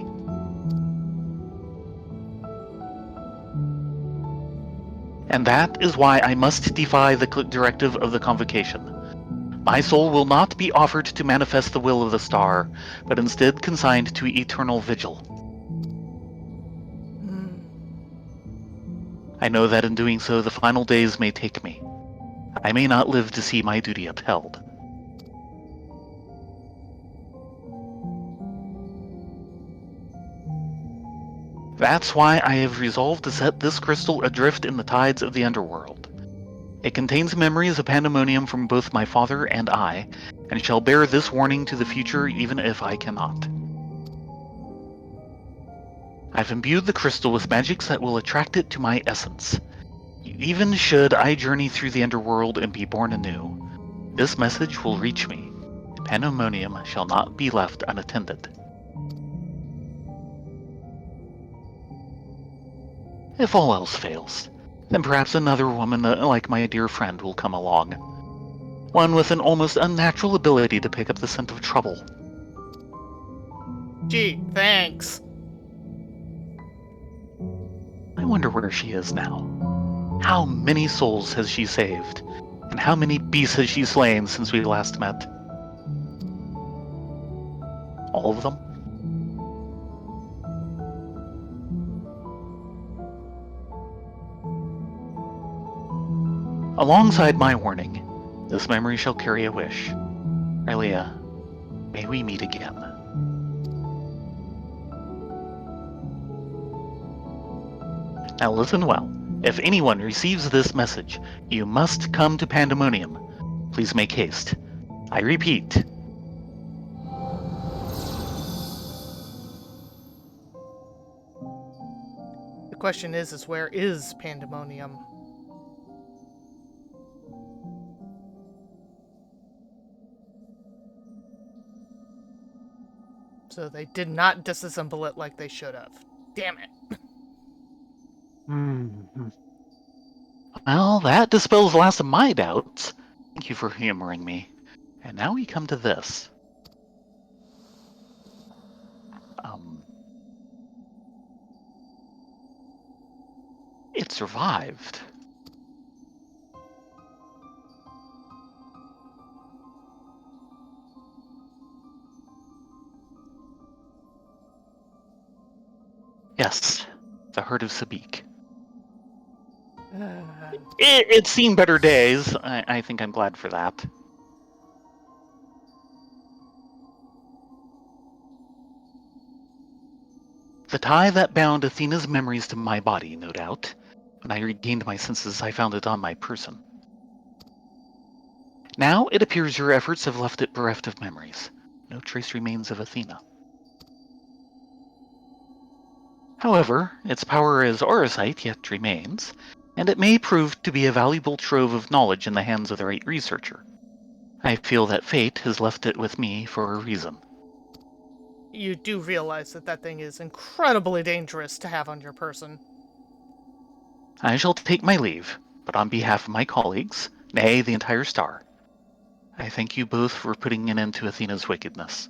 And that is why I must defy the directive of the Convocation. My soul will not be offered to manifest the will of the star, but instead consigned to eternal vigil. I know that in doing so, the final days may take me. I may not live to see my duty upheld. That's why I have resolved to set this crystal adrift in the tides of the underworld. It contains memories of Pandemonium from both my father and I, and shall bear this warning to the future even if I cannot. I've imbued the crystal with magics that will attract it to my essence. Even should I journey through the underworld and be born anew, this message will reach me. Pandemonium shall not be left unattended. If all else fails, then perhaps another woman like my dear friend will come along. One with an almost unnatural ability to pick up the scent of trouble. Gee, thanks. I wonder where she is now. How many souls has she saved? And how many beasts has she slain since we last met? All of them? Alongside my warning, this memory shall carry a wish. Rylea, may we meet again. Now listen well. If anyone receives this message, you must come to Pandemonium. Please make haste. I repeat. The question is where is Pandemonium? So they did not disassemble it like they should have. Damn it. Well, that dispels the last of my doubts. Thank you for humoring me. And now we come to this. It survived. Yes, the herd of Sabik. It's seen better days. I think I'm glad for that. The tie that bound Athena's memories to my body, no doubt. When I regained my senses, I found it on my person. Now it appears your efforts have left it bereft of memories. No trace remains of Athena. However, its power as Aurosite yet remains, and it may prove to be a valuable trove of knowledge in the hands of the right researcher. I feel that fate has left it with me for a reason. You do realize that that thing is incredibly dangerous to have on your person. I shall take my leave, but on behalf of my colleagues, nay, the entire star, I thank you both for putting an end to Athena's wickedness.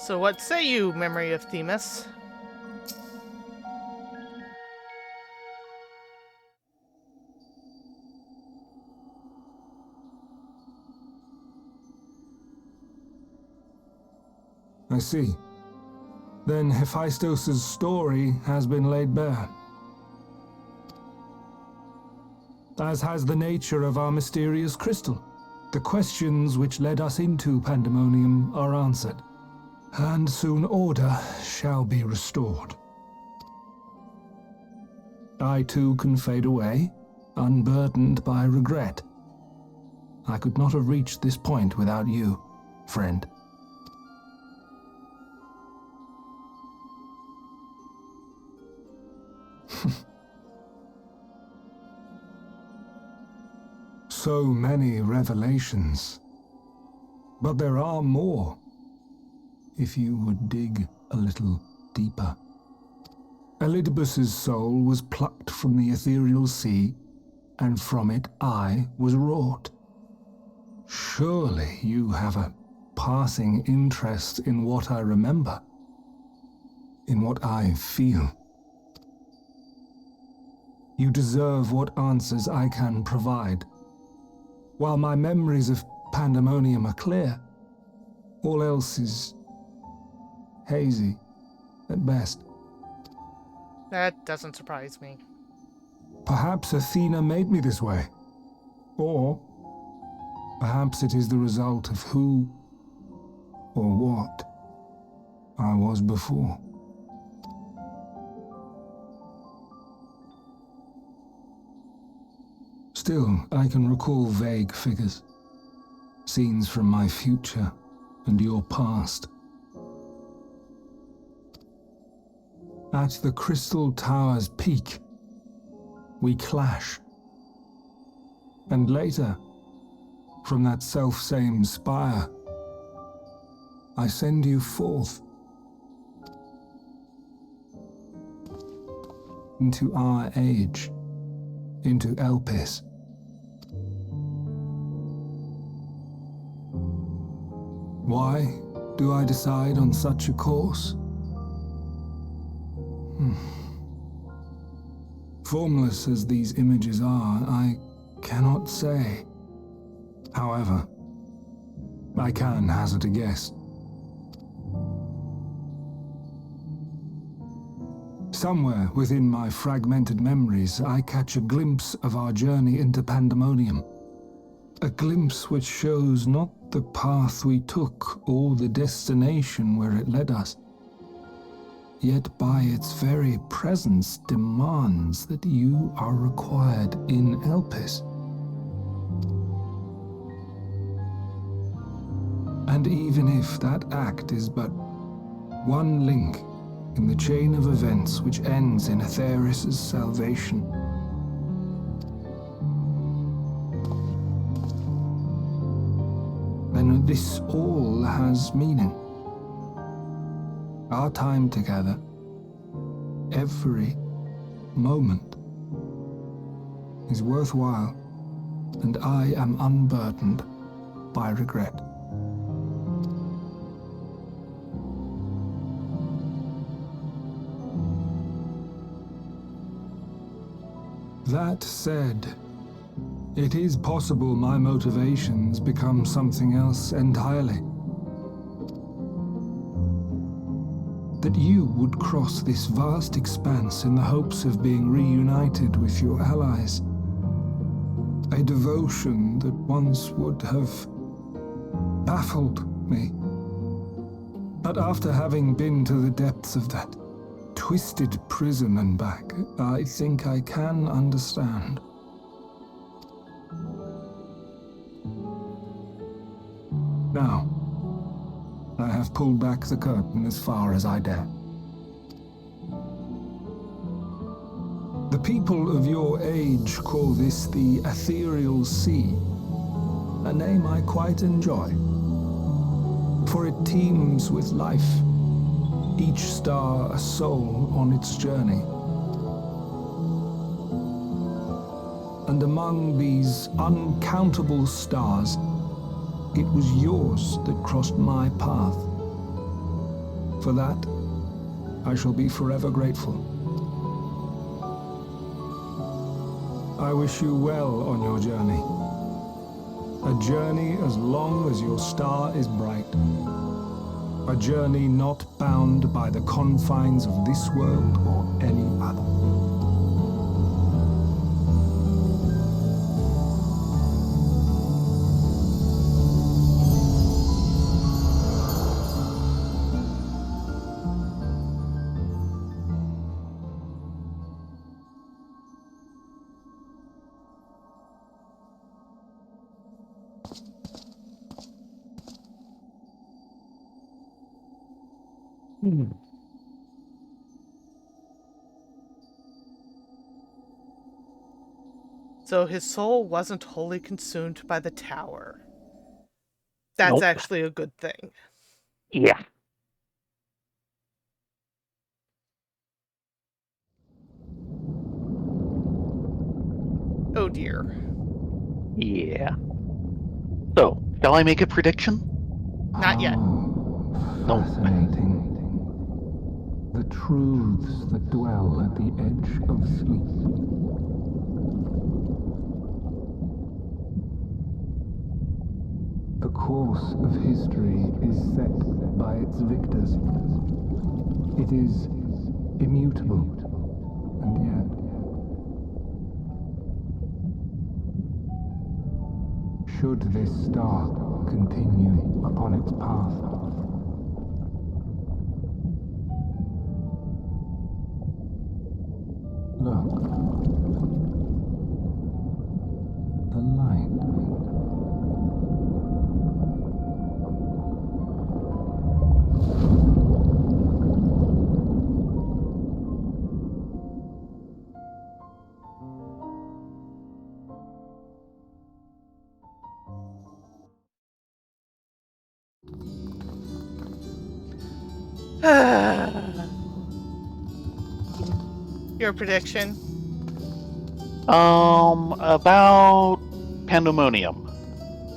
So what say you, memory of Themis? I see. Then Hephaestus' story has been laid bare. As has the nature of our mysterious crystal. The questions which led us into Pandemonium are answered, and soon order shall be restored. I too can fade away, unburdened by regret. I could not have reached this point without you, friend. So many revelations. But there are more, if you would dig a little deeper. Elidibus's soul was plucked from the ethereal sea, and from it I was wrought. Surely you have a passing interest in what I remember, in what I feel. You deserve what answers I can provide. While my memories of Pandemonium are clear, all else is hazy at best. That doesn't surprise me. Perhaps Athena made me this way. Or perhaps it is the result of who or what I was before. Still, I can recall vague figures, scenes from my future and your past. At the Crystal Tower's peak, we clash. And later, from that self-same spire, I send you forth into our age, into Elpis. Why do I decide on such a course? Formless as these images are, I cannot say. However, I can hazard a guess. Somewhere within my fragmented memories, I catch a glimpse of our journey into Pandemonium. A glimpse which shows not the path we took or the destination where it led us, yet by its very presence demands that you are required in Elpis. And even if that act is but one link in the chain of events which ends in Atheris' salvation, then this all has meaning. Our time together, every moment, is worthwhile, and I am unburdened by regret. That said, it is possible my motivations become something else entirely. That you would cross this vast expanse in the hopes of being reunited with your allies. A devotion that once would have baffled me. But after having been to the depths of that twisted prison and back, I think I can understand. Now, I have pulled back the curtain as far as I dare. The people of your age call this the Ethereal Sea, a name I quite enjoy, for it teems with life, each star a soul on its journey. And among these uncountable stars, it was yours that crossed my path. For that, I shall be forever grateful. I wish you well on your journey. A journey as long as your star is bright. A journey not bound by the confines of this world or any other. So his soul wasn't wholly consumed by the tower. That's Nope. actually a good thing. Yeah. Oh dear. Yeah. So, shall I make a prediction? Not yet. No. Fascinating. The truths that dwell at the edge of sleep. The course of history is set by its victors. It is immutable, and yet should this star continue upon its path, look, the light. Your prediction? About Pandemonium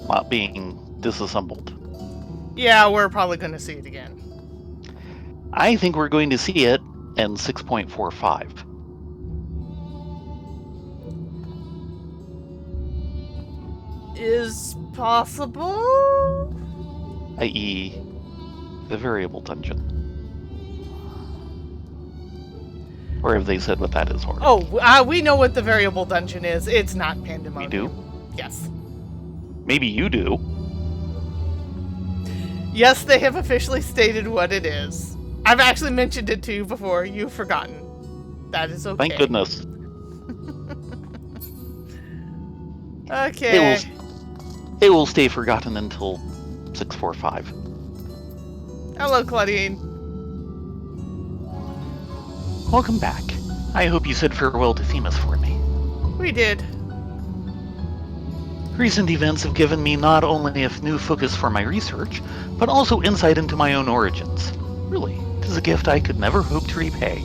not being disassembled. Yeah, we're probably going to see it again. I think we're going to see it in 6.45. Is possible? I.e., the variable dungeon. Or have they said what that is, or? Oh, we know what the variable dungeon is. It's not Pandemonium. We do? Yes. Maybe you do. Yes, they have officially stated what it is. I've actually mentioned it to you before. You've forgotten. That is okay. Thank goodness. Okay. It will stay forgotten until 6.45. Hello, Claudine. Welcome back. I hope you said farewell to Themis for me. We did. Recent events have given me not only a new focus for my research, but also insight into my own origins. Really, it is a gift I could never hope to repay.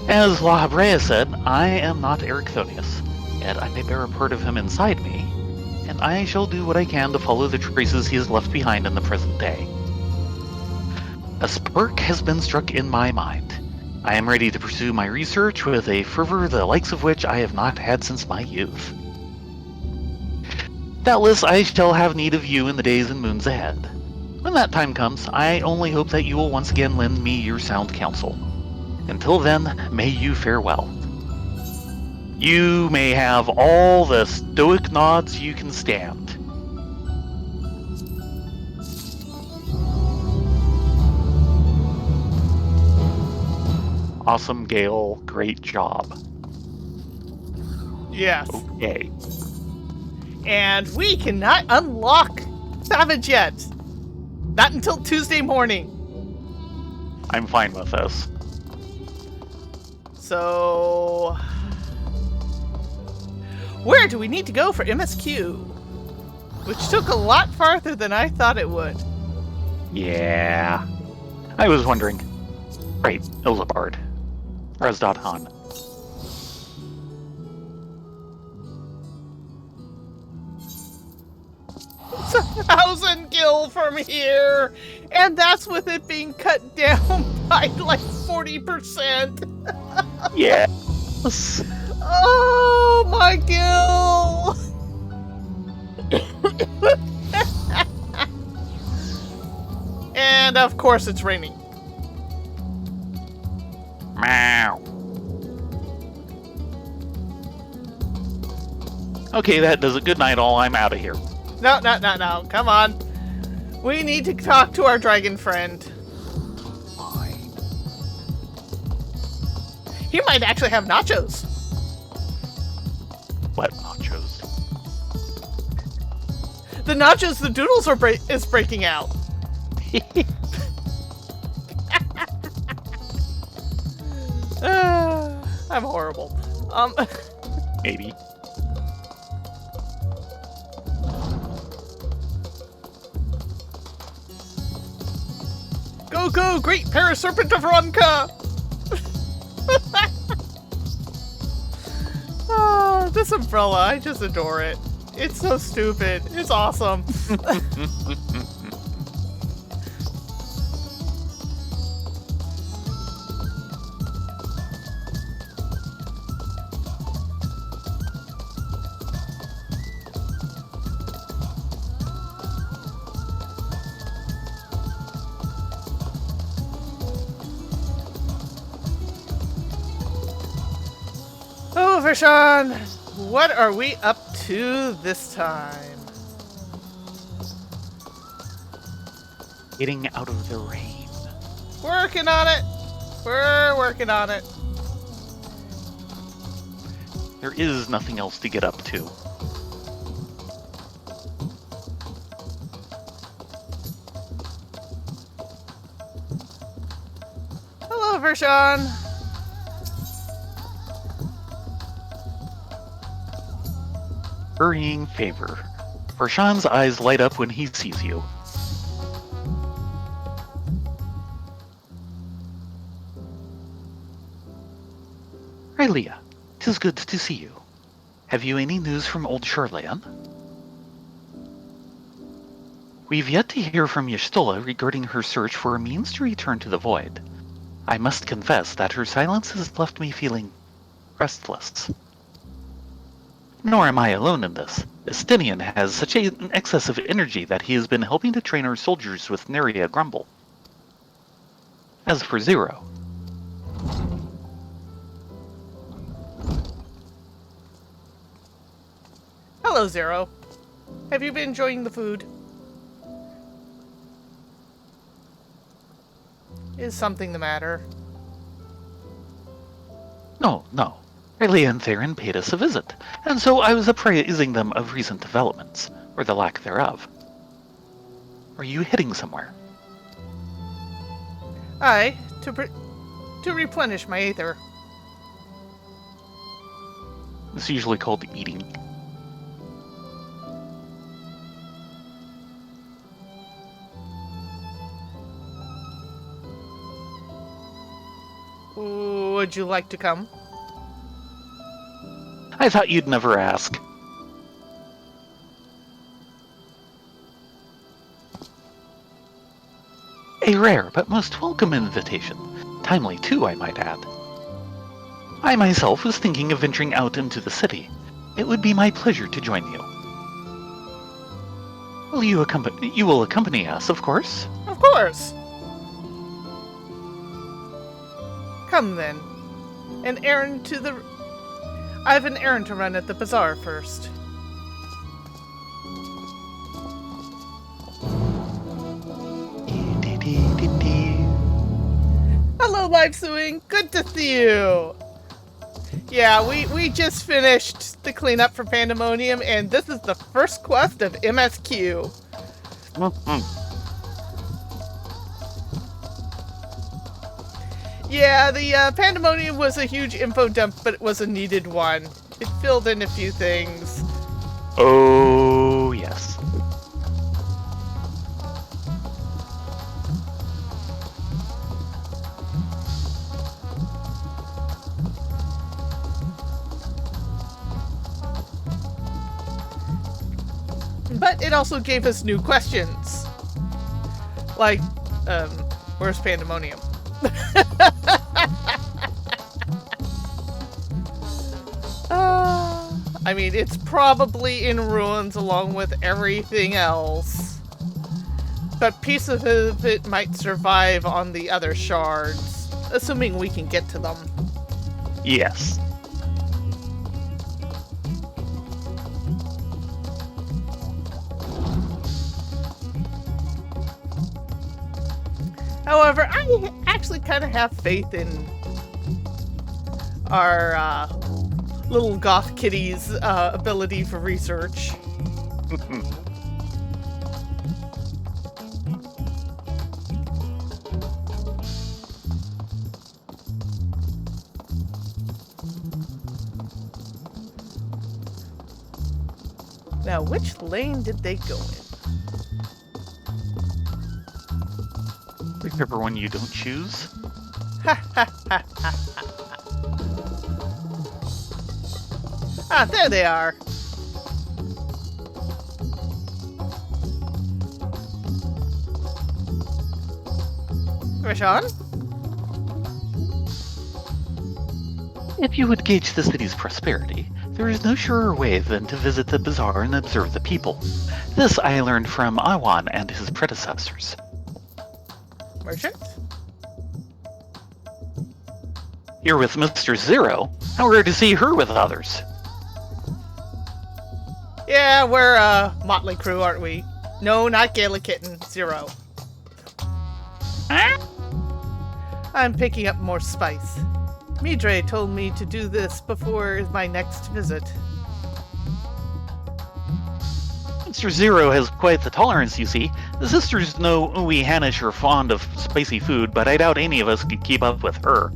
As La Habrea said, I am not Ericthonius, yet I bear a part of him inside me, and I shall do what I can to follow the traces he has left behind in the present day. A spark has been struck in my mind. I am ready to pursue my research with a fervor the likes of which I have not had since my youth. Doubtless I shall have need of you in the days and moons ahead. When that time comes, I only hope that you will once again lend me your sound counsel. Until then, may you fare well. You may have all the stoic nods you can stand. Awesome, Gale. Great job. Yes. Okay. And we cannot unlock Savage yet. Not until Tuesday morning. I'm fine with this. So... where do we need to go for MSQ? Which took a lot farther than I thought it would. Yeah. I was wondering. Right, Ilzabard. Res.Han. 1,000 gate! skill from here. And that's with it being cut down by like 40%. Yes. Oh, my Gil! And of course it's raining. Meow. Okay, that does it. Good night, all. I'm out of here. No. Come on. We need to talk to our dragon friend. Fine. He might actually have nachos. What nachos? The nachos, the doodles is breaking out. I'm horrible. Maybe. Go, great Paraserpent of Ronka! Oh, this umbrella, I just adore it. It's so stupid. It's awesome. Oh, Vershawn, what are we up to this time? Getting out of the rain. Working on it. We're working on it. There is nothing else to get up to. Hello, Vershawn. Hurrying favor. Vershawn's eyes light up when he sees you. Rylea, 'tis good to see you. Have you any news from old Shoreland? We've yet to hear from Y'shtola regarding her search for a means to return to the Void. I must confess that her silence has left me feeling restless. Nor am I alone in this. Estinian has such an excess of energy that he has been helping to train our soldiers with nary a grumble. As for Zero, Hello, Zero. Have you been enjoying the food? Is something the matter? No. Rylea and Thayrin paid us a visit, and so I was appraising them of recent developments, or the lack thereof. Are you heading somewhere? Aye, to replenish my aether. It's usually called eating. Would you like to come? I thought you'd never ask. A rare but most welcome invitation. Timely too, I might add. I myself was thinking of venturing out into the city. It would be my pleasure to join you. You will accompany us, of course? Of course. Come then. I have an errand to run at the bazaar first. Hello, Live Suing. Good to see you. Yeah, we just finished the cleanup for Pandemonium, and this is the first quest of MSQ. Yeah, the Pandemonium was a huge info dump, but it was a needed one. It filled in a few things. Oh, yes. But it also gave us new questions. Like, where's Pandemonium? I mean, it's probably in ruins along with everything else. But pieces of it might survive on the other shards, assuming we can get to them. Yes. However, I actually kind of have faith in our little goth kitty's ability for research. Now, which lane did they go in? Remember when you don't choose? Ah, there they are. Rashawn? If you would gauge the city's prosperity, there is no surer way than to visit the bazaar and observe the people. This I learned from Iwan and his predecessors. Merchant? Here with Mr. Zero, how rare to see her with others. Yeah, we're a motley crew, aren't we? No, not Gala Kitten. Zero. Huh? I'm picking up more spice. Midre told me to do this before my next visit. Mr. Zero has quite the tolerance, you see. The sisters know we Hanish are fond of spicy food, but I doubt any of us could keep up with her.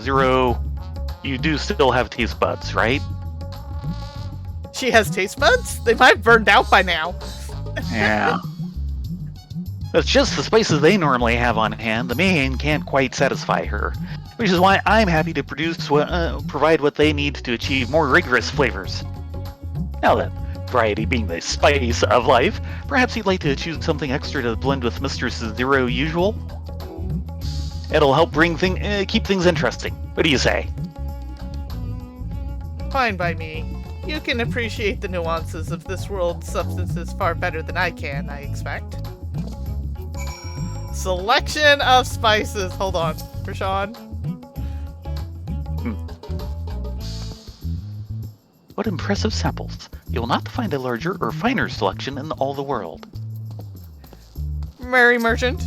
Zero, you do still have taste buds, right? She has taste buds? They might have burned out by now. Yeah. It's just the spices they normally have on hand. The main can't quite satisfy her, which is why I'm happy to provide what they need to achieve more rigorous flavors. Now then, variety being the spice of life, perhaps you'd like to choose something extra to blend with Mr. Zero usual? It'll help keep things interesting. What do you say? Fine by me. You can appreciate the nuances of this world's substances far better than I can, I expect. Selection of spices. Hold on, Rashawn. What impressive samples. You'll not find a larger or finer selection in all the world. Merry Merchant.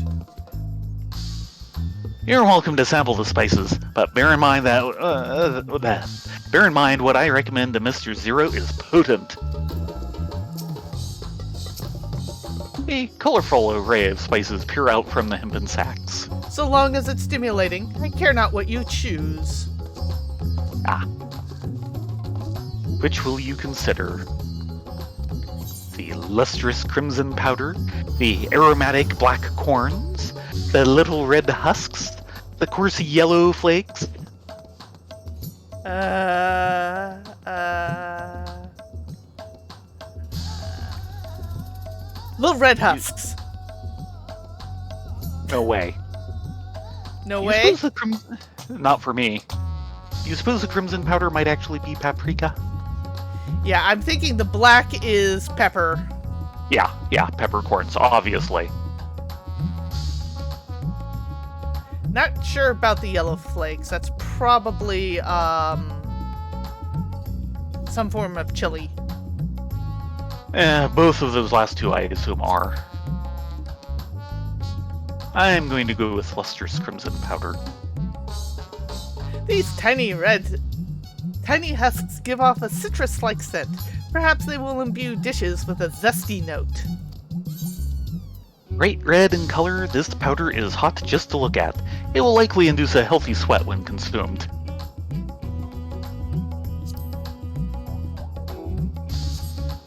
You're welcome to sample the spices, but bear in mind what I recommend to Mr. Zero is potent. A colorful array of spices peer out from the hempen sacks. So long as it's stimulating, I care not what you choose. Ah. Which will you consider? The lustrous crimson powder, the aromatic black corns, the little red husks, the coarse yellow flakes? Little red husks. No way. No You way? suppose not for me. Do you suppose the crimson powder might actually be paprika? Yeah, I'm thinking the black is pepper. Yeah, peppercorns, obviously. Not sure about the yellow flakes. That's probably some form of chili. Both of those last two I assume are. I'm going to go with lustrous crimson powder. These tiny husks give off a citrus-like scent. Perhaps they will imbue dishes with a zesty note. Bright red in color, this powder is hot just to look at. It will likely induce a healthy sweat when consumed.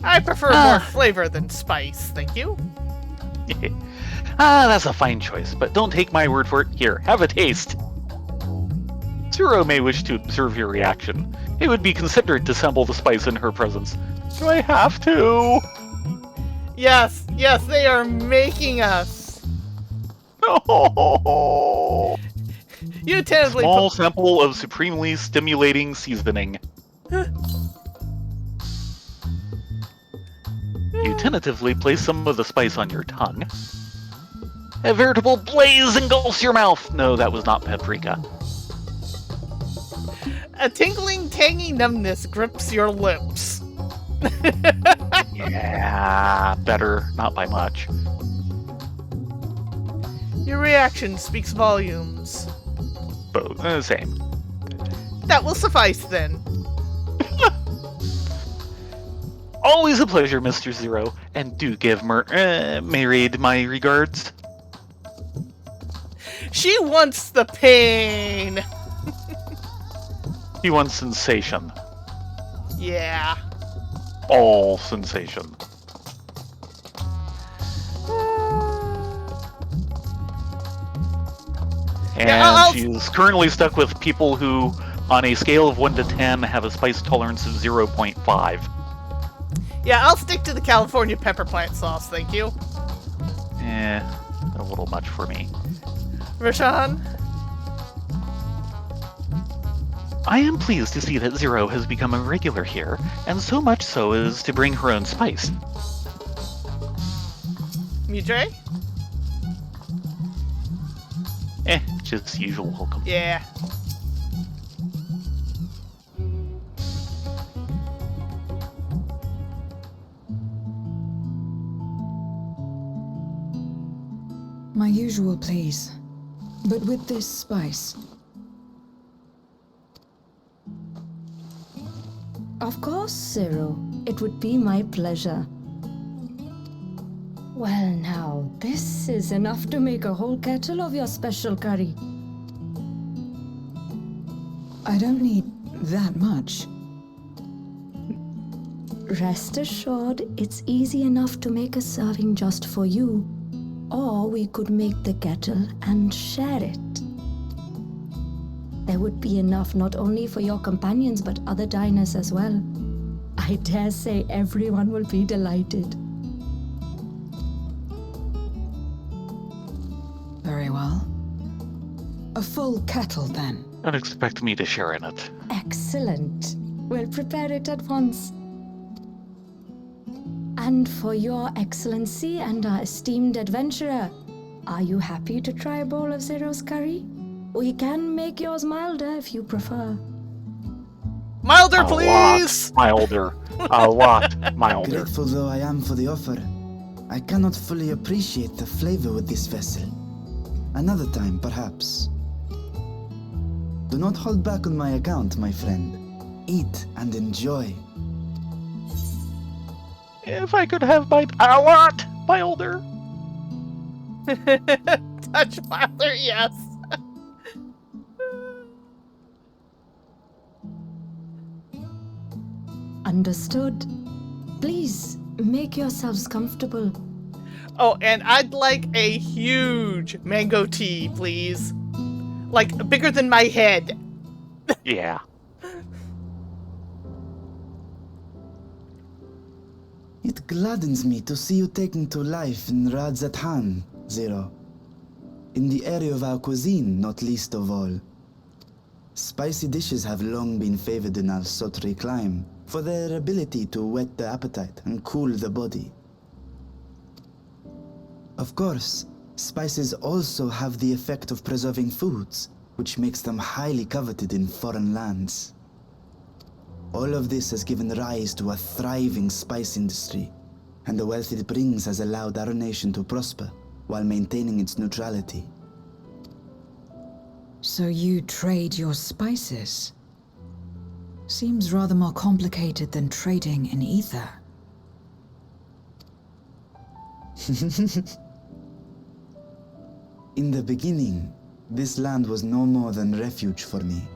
I prefer more flavor than spice, thank you. That's a fine choice, but don't take my word for it. Here, have a taste. Zero may wish to observe your reaction. It would be considerate to sample the spice in her presence. Do I have to? Yes, yes, they are making us. Oh, You tentatively small sample of supremely stimulating seasoning. You tentatively place some of the spice on your tongue. A veritable blaze engulfs your mouth. No, that was not paprika. A tingling, tangy numbness grips your lips. Yeah, better, not by much. Your reaction speaks volumes. Both, same. That will suffice then. Always a pleasure, Mr. Zero, and do give Mayraid my regards. She wants the pain. He wants sensation. Yeah. All sensation. And Yeah, she's currently stuck with people who, on a scale of 1 to 10, have a spice tolerance of 0.5. Yeah, I'll stick to the California pepper plant sauce, thank you. A little much for me. Rashawn? I am pleased to see that Zero has become a regular here, and so much so as to bring her own spice. Mudre? Just usual welcome. Yeah. My usual, please. But with this spice. Of course, Zero. It would be my pleasure. Well now, this is enough to make a whole kettle of your special curry. I don't need that much. Rest assured, it's easy enough to make a serving just for you. Or we could make the kettle and share it. There would be enough not only for your companions but other diners as well. I dare say everyone will be delighted. Very well. A full kettle, then. Don't expect me to share in it. Excellent. We'll prepare it at once. And for your excellency and our esteemed adventurer, are you happy to try a bowl of Zero's curry? We can make yours milder if you prefer. Milder, A please! lot milder. A lot milder. Grateful though I am for the offer, I cannot fully appreciate the flavor with this vessel. Another time, perhaps. Do not hold back on my account, my friend. Eat and enjoy. If I could have my a lot milder. Touch milder, yes. Understood. Please, make yourselves comfortable. Oh, and I'd like a huge mango tea, please. Like, bigger than my head. Yeah. It gladdens me to see you taking to life in Radzatan, Zero. In the area of our cuisine, not least of all. Spicy dishes have long been favored in our sultry clime for their ability to whet the appetite and cool the body. Of course, spices also have the effect of preserving foods, which makes them highly coveted in foreign lands. All of this has given rise to a thriving spice industry, and the wealth it brings has allowed our nation to prosper while maintaining its neutrality. So you trade your spices? Seems rather more complicated than trading in ether. In the beginning, this land was no more than refuge for me.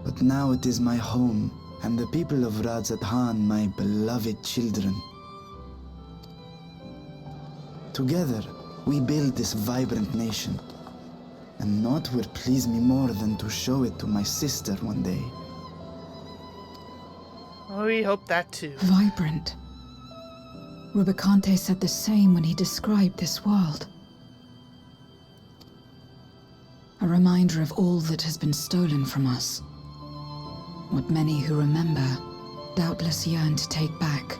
But now it is my home, and the people of Radzatan my beloved children. Together, we build this vibrant nation. And naught would please me more than to show it to my sister one day. We hope that too. Vibrant. Rubicante said the same when he described this world. A reminder of all that has been stolen from us. What many who remember doubtless yearn to take back.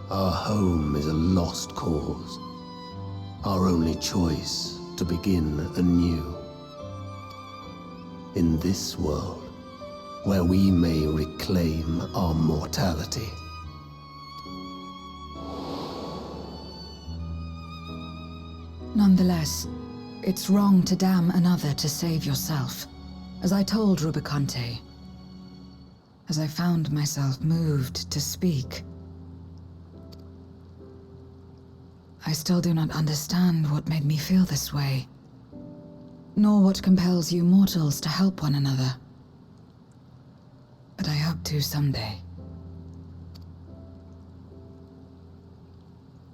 Our home is a lost cause. Our only choice to begin anew. In this world, where we may reclaim our mortality. Nonetheless, it's wrong to damn another to save yourself. As I told Rubicante, as I found myself moved to speak, I still do not understand what made me feel this way, nor what compels you mortals to help one another. But I hope to someday.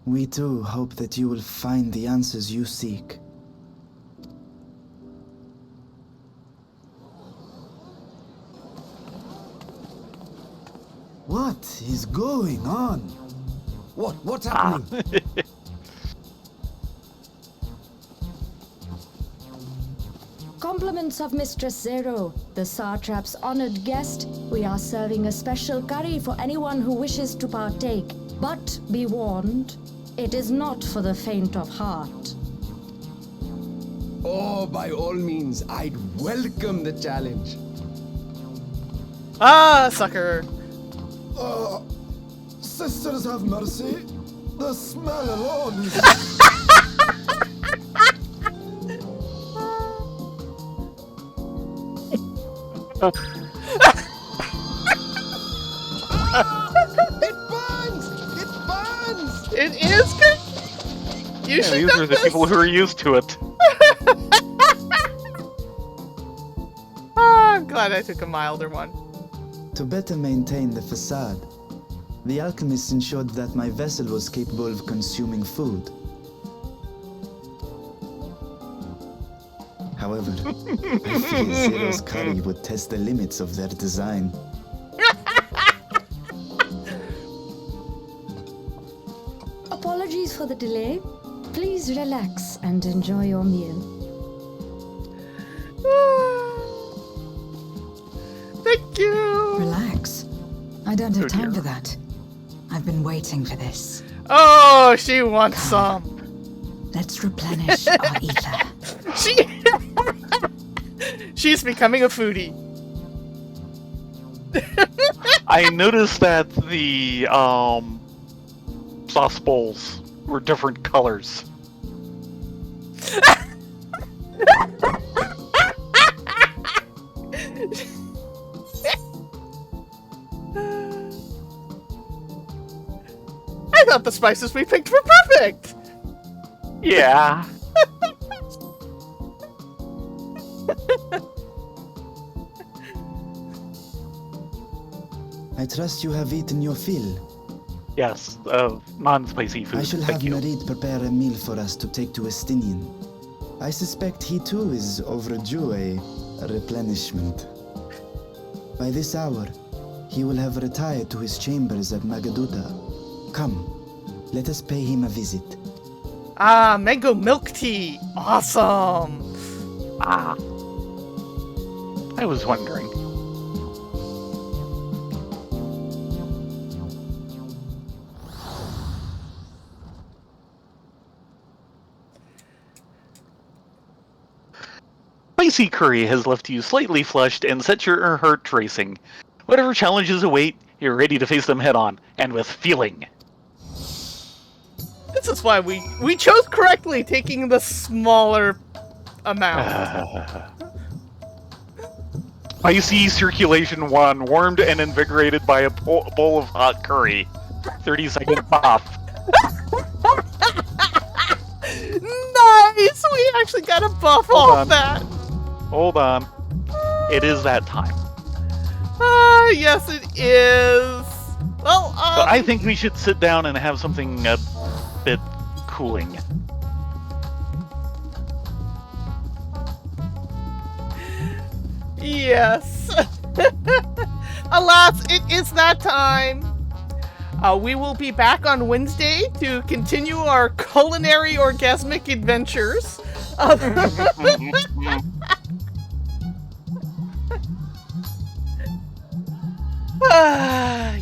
We too hope that you will find the answers you seek. What is going on? What's happening? Compliments of Mistress Zero, the Satrap's honored guest. We are serving a special curry for anyone who wishes to partake. But be warned, it is not for the faint of heart. Oh, by all means, I'd welcome the challenge. Ah, sucker. Sisters have mercy. The smell alone is... It burns! It burns! It is good. You Yeah, should these know are the this. people who are used to it. Ah, I'm glad I took a milder one. To better maintain the facade, the alchemists ensured that my vessel was capable of consuming food. However, I fear Zero's curry would test the limits of their design. Apologies for the delay. Please relax and enjoy your meal. Thank you. Relax. I don't have Oh, time dear. for that. I've been waiting for this. Oh, she wants some. Let's replenish our ether. She's becoming a foodie. I noticed that the sauce bowls were different colors. I thought the spices we picked were perfect. Yeah. I trust you have eaten your fill. Yes, non-spicy food. I shall Thank have you. Marit prepare a meal for us to take to Estinian. I suspect he too is overdue a replenishment. By this hour, he will have retired to his chambers at Magaduta. Come, let us pay him a visit. Ah, mango milk tea. Awesome. Ah. I was wondering. Spicy curry has left you slightly flushed and set your heart racing. Whatever challenges await, you're ready to face them head on, and with feeling. This is why we chose correctly, taking the smaller amount. Spicy Circulation 1, warmed and invigorated by a bowl of hot curry. 30-second buff. Nice! We actually got to buff all of that. Hold on. It is that time. Ah, yes it is. Well, So I think we should sit down and have something a bit cooling. yes. Alas, it is that time. We will be back on Wednesday to continue our culinary orgasmic adventures.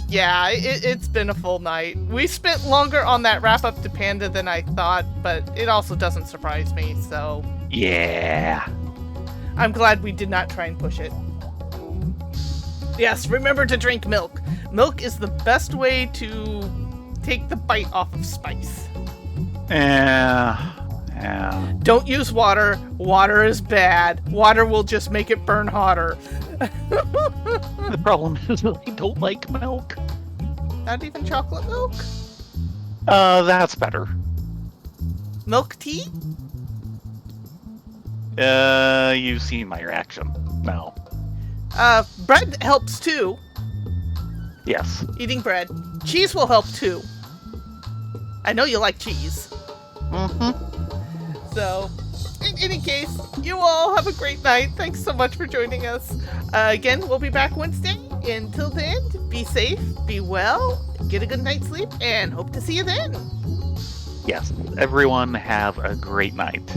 Yeah, it's been a full night. We spent longer on that wrap-up to Panda than I thought, but it also doesn't surprise me, so... Yeah. I'm glad we did not try and push it. Yes, remember to drink milk. Milk is the best way to take the bite off of spice. Yeah. Don't use water. Water is bad. Water will just make it burn hotter. The problem is that I don't like milk. Not even chocolate milk? That's better. Milk tea? You've seen my reaction. No. Bread helps too. Yes. Eating bread. Cheese will help too. I know you like cheese. Mm-hmm. So, in any case, you all have a great night. Thanks so much for joining us. Again, we'll be back Wednesday. Until then, be safe, be well, get a good night's sleep, and hope to see you then. Yes. Everyone have a great night.